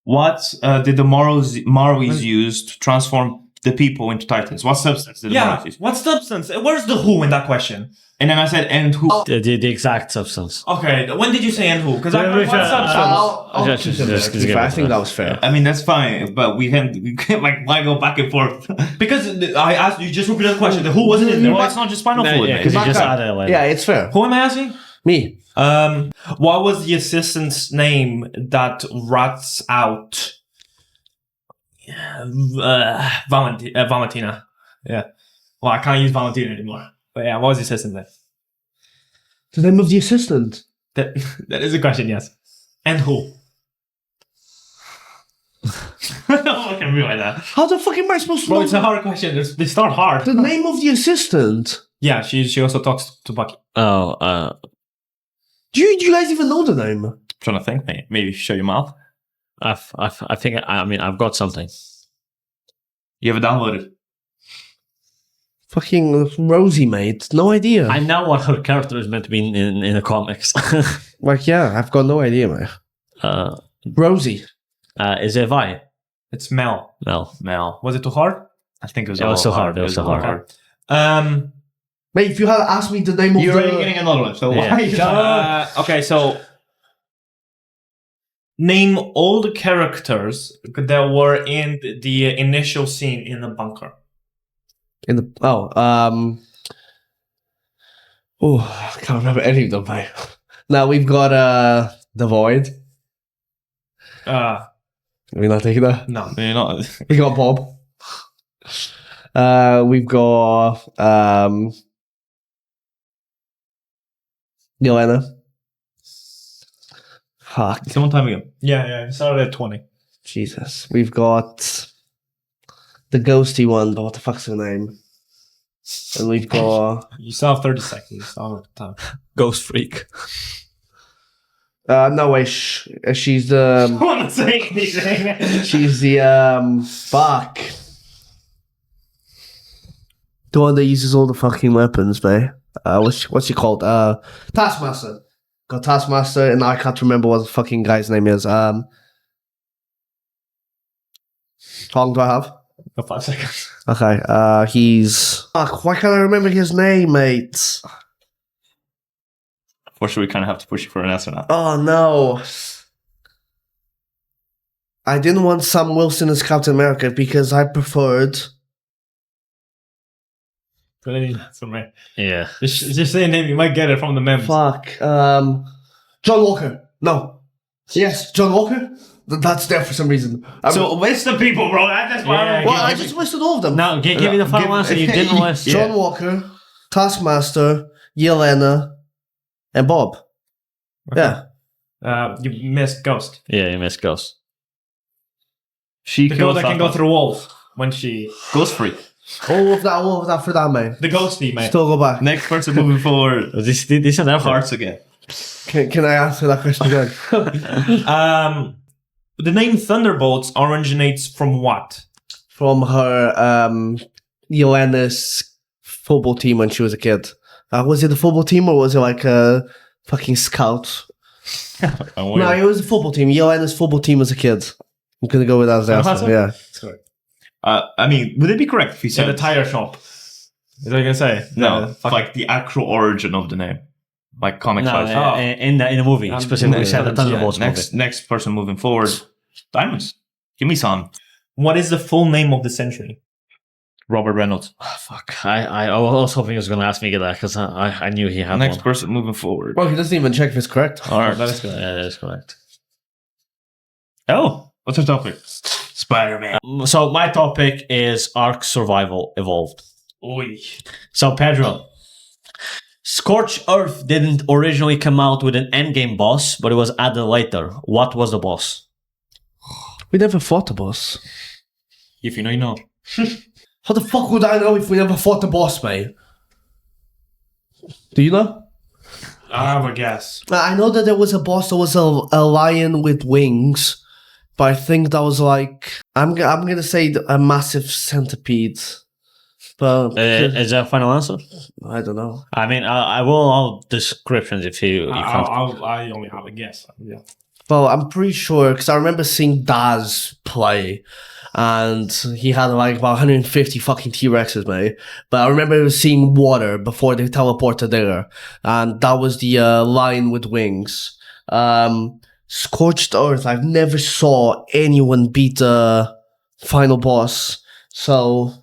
What did the Marwees use to transform the people into titans? What substance did the Yeah. Marwees use? What substance? Where's the who in that question? And then I said, and who? The exact substance. Okay, when did you say and who? Because I Wait, what wait, substance? I'll Just- keep him just there, to be give fair. it I think to that him. was fair. I mean, that's fine, but we can't like, why go back and forth? Because I asked you, just repeated the question. The who wasn't in there. Well, it's not just spinal fluid, Because mate. you just Back up. added it later. Yeah, it's fair. Who am I asking? Me. What was the assistant's name that rats out Valentina? Yeah. Well, I can't use Valentina anymore. But yeah, what was the assistant's name? The name of the assistant. That is a question, yes. And who? Don't look at me like that. How the fuck am I supposed to Bro, know? it's a hard question. They start hard. The name of the assistant. Yeah, she also talks to Bucky. Oh, Do you guys even know the name? I'm trying to think, mate. Maybe show your mouth. I think I've got something. You have it downloaded. Fucking Rosie, mate. No idea. I know what her character is meant to be in the comics. Like, yeah, I've got no idea, mate. Rosie. Is it Vi? It's Mel. Mel. Was it too hard? I think it was It was so hard. It was a so little hard. Mate, if you had asked me the name of You're the... already getting another one, so Yeah. why? Okay, so name all the characters that were in the initial scene in the bunker. I can't remember any of them, mate. Now we've got the Void. Are we not taking that? No. You're not. We got Bob. We've got Yelena. Fuck. It's a long time ago. Yeah, it started at 20. Jesus. We've got the ghosty one, but what the fuck's her name? And we've got You still have 30 seconds. You still have time. Ghost Freak. no way. She's the I'm not saying anything. she's the fuck. The one that uses all the fucking weapons, mate. What's she called? Taskmaster. Got Taskmaster, and I can't remember what the fucking guy's name is. How long do I have? For 5 seconds. Okay, he's... Fuck, why can't I remember his name, mate? Unfortunately, we kind of have to push you for an answer now. Oh, no. I didn't want Sam Wilson as Captain America because I preferred... For me. Yeah. Just say a name. You might get it from the memes. Fuck, John Walker. No. Yes, John Walker? That's there for some reason. So list the people, bro. That's why. Yeah, Well, I just listed all of them. No, give me the final answer. You didn't list. John Walker, Taskmaster, Yelena, and Bob. Yeah. You missed Ghost. Yeah, you missed Ghost. She The girl killed that can go through walls when she... Ghost Freak. All of that for that, man. The ghosty, mate. Still go back. Next person moving forward. These are their Hearts again. Can I answer that question again? The name Thunderbolts originates from what? From her Yelena's football team when she was a kid. Was it the football team or was it like a fucking scout? No, it was a football team. Yelena's football team as a kid. I'm gonna go with that as the answer. Yeah. I mean, would it be correct if you In said the tire shop. Is that what you're gonna say? no? Like the actual origin of the name, like comic No, wise. in the movie specifically. Next, The Thunderbolts movie. next person moving forward. Diamonds. Give me some. What is the full name of the century? Robert Reynolds. Fuck. I was hoping he was going to ask me that because I knew he had Next one. person moving forward. Well, he doesn't even check if it's correct. All right. That is correct. Yeah, that is correct. Oh, what's our topic? Spider-Man. So my topic is Ark Survival Evolved. Oy. So Pedro, Scorched Earth didn't originally come out with an endgame boss, but it was added later. What was the boss? We never fought the boss. If you know, you know. How the fuck would I know if we never fought the boss, mate? Do you know? I have a guess. I know that there was a boss that was a lion with wings, but I think that was like I'm gonna say a massive centipede. But Is that a final answer? I don't know. I mean, I will all descriptions if you can't. I only have a guess. Yeah. Well, I'm pretty sure because I remember seeing Daz play, and he had like about 150 fucking T-Rexes, mate. But I remember seeing water before they teleported there, and that was the lion with wings. Scorched Earth. I've never saw anyone beat the final boss, so.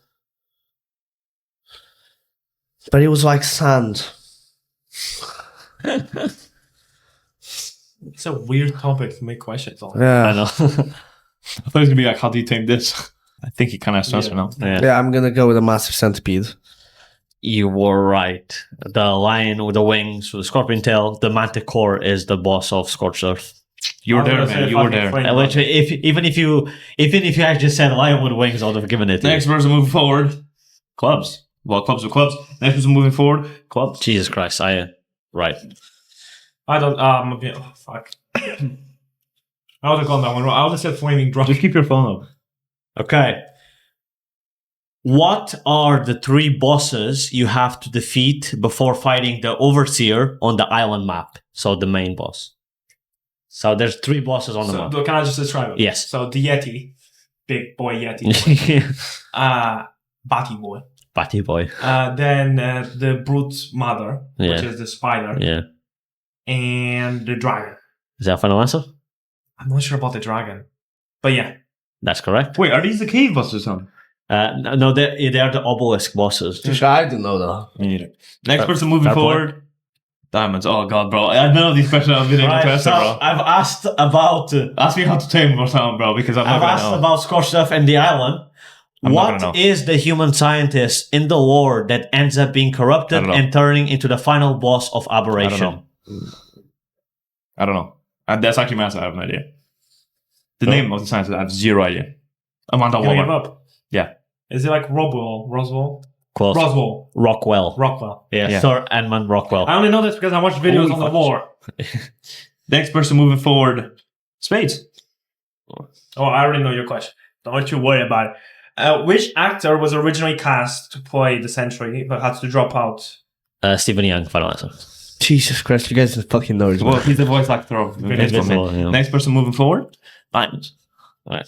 But it was like sand. It's a weird topic to make questions on. Yeah. I know. I thought it was gonna be like, how do you think this? I think he kind of has to answer now. Yeah, I'm gonna go with a massive centipede. You were right. The lion with the wings, with the scorpion tail, the manticore is the boss of Scorched Earth. You were I was there, gonna say man. You were fucking there. flame Which, even if you had just said lion with wings, I would have given it to Next you. person moving forward, clubs. Well, clubs with clubs. Next person moving forward, clubs. Jesus Christ, right. I don't. Oh, fuck. I would have gone that one wrong. I would have said flaming drum. Just keep your phone up. Okay. What are the 3 bosses you have to defeat before fighting the Overseer on the island map? So the main boss. So there's 3 bosses on the map. Can I just describe it? Yes. So the Yeti, big boy Yeti, Batty boy. Batty boy. Then the brute mother, which Yeah. is the spider, Yeah. and the dragon. Is that a final answer? I'm not sure about the dragon, but yeah. That's correct. Wait, are these the cave busters, huh? No, they are the obelisk bosses. I didn't know that. Me neither. Next Fair- person moving fair forward. Diamonds. Oh god, bro. I know these questions have been Right, interesting, so bro. I've asked about Ask me how to tame or something, bro, because I'm not I've gonna asked know. about Scorched Earth and the island. I'm not What gonna know. is the human scientist in the lore that ends up being I corrupted don't know. and turning into the final boss of Aberration? I don't know. That's actually my answer. I have no idea. The name of the science, I have zero idea. Amanda You give Waller. up. Yeah. Is it like Roswell? Close. Roswell. Rockwell. Yeah. Yeah. Sir Edmund Rockwell. I only know this because I watched videos on the war. Next person moving forward. Spades. Oh, I already know your question. Don't you worry about it. Which actor was originally cast to play the Sentry but had to drop out? Stephen Young, final answer. Jesus Christ, you guys are fucking nerds. Well, he's the voice actor of Invincible, yeah. Next person moving forward. Diamonds. Right.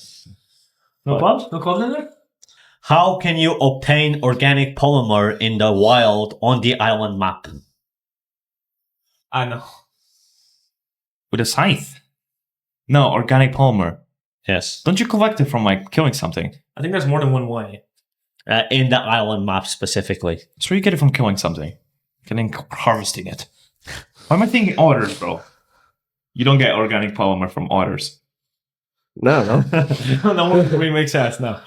No clubs? No clubs in there? How can you obtain organic polymer in the wild on the island map? I know. With a scythe. No, organic polymer. Yes. Don't you collect it from like killing something? I think there's more than one way. In the island map specifically. So you get it from killing something. And then harvesting it. Why am I thinking otters, bro? You don't get organic polymer from otters. No. No one really makes sense now.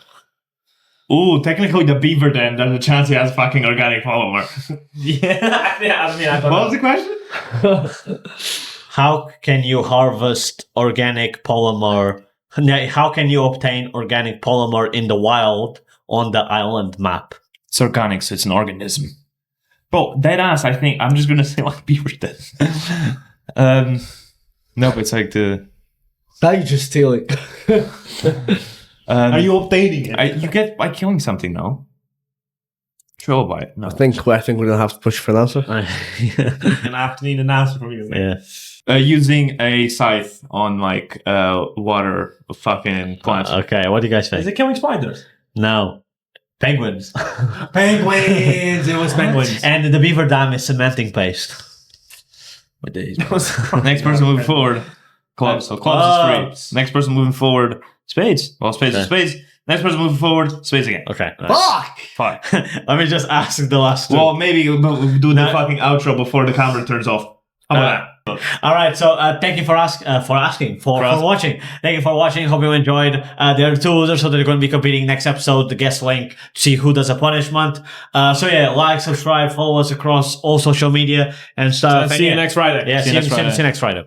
Ooh, technically the beaver then, there's a chance he has fucking organic polymer. Yeah, I mean, I don't What know. was the question? How can you harvest organic polymer? How can you obtain organic polymer in the wild on the island map? It's organic, so it's an organism. Bro, dead ass, I think, I'm just gonna say like beaver then. No, but it's like the... Now you're just stealing. Are you obtaining it? you get by killing something, no? Trilobite, no. I think we're gonna have to push for an answer. And I have to need an answer from you. Yeah. Using a scythe on like water fucking plants. Okay, what do you guys Is think? it killing spiders? No. Penguins. Penguins! It was penguins. And the beaver dam is cementing paste. Next person moving forward. Clubs. So clubs is free. Next person moving forward. Spades. Well, spades is spades. Next person moving forward. Spades again. Okay. Fuck! Fuck. Let me just ask the last two. Well, maybe we'll do the fucking outro before the camera turns off. How about All right, so thank you for watching. Thank you for watching. Hope you enjoyed. There are 2 losers, so they're going to be competing next episode. The guest link to see who does a punishment. So yeah, like, subscribe, follow us across all social media and stuff. See you next Friday. Yeah, see you next Friday.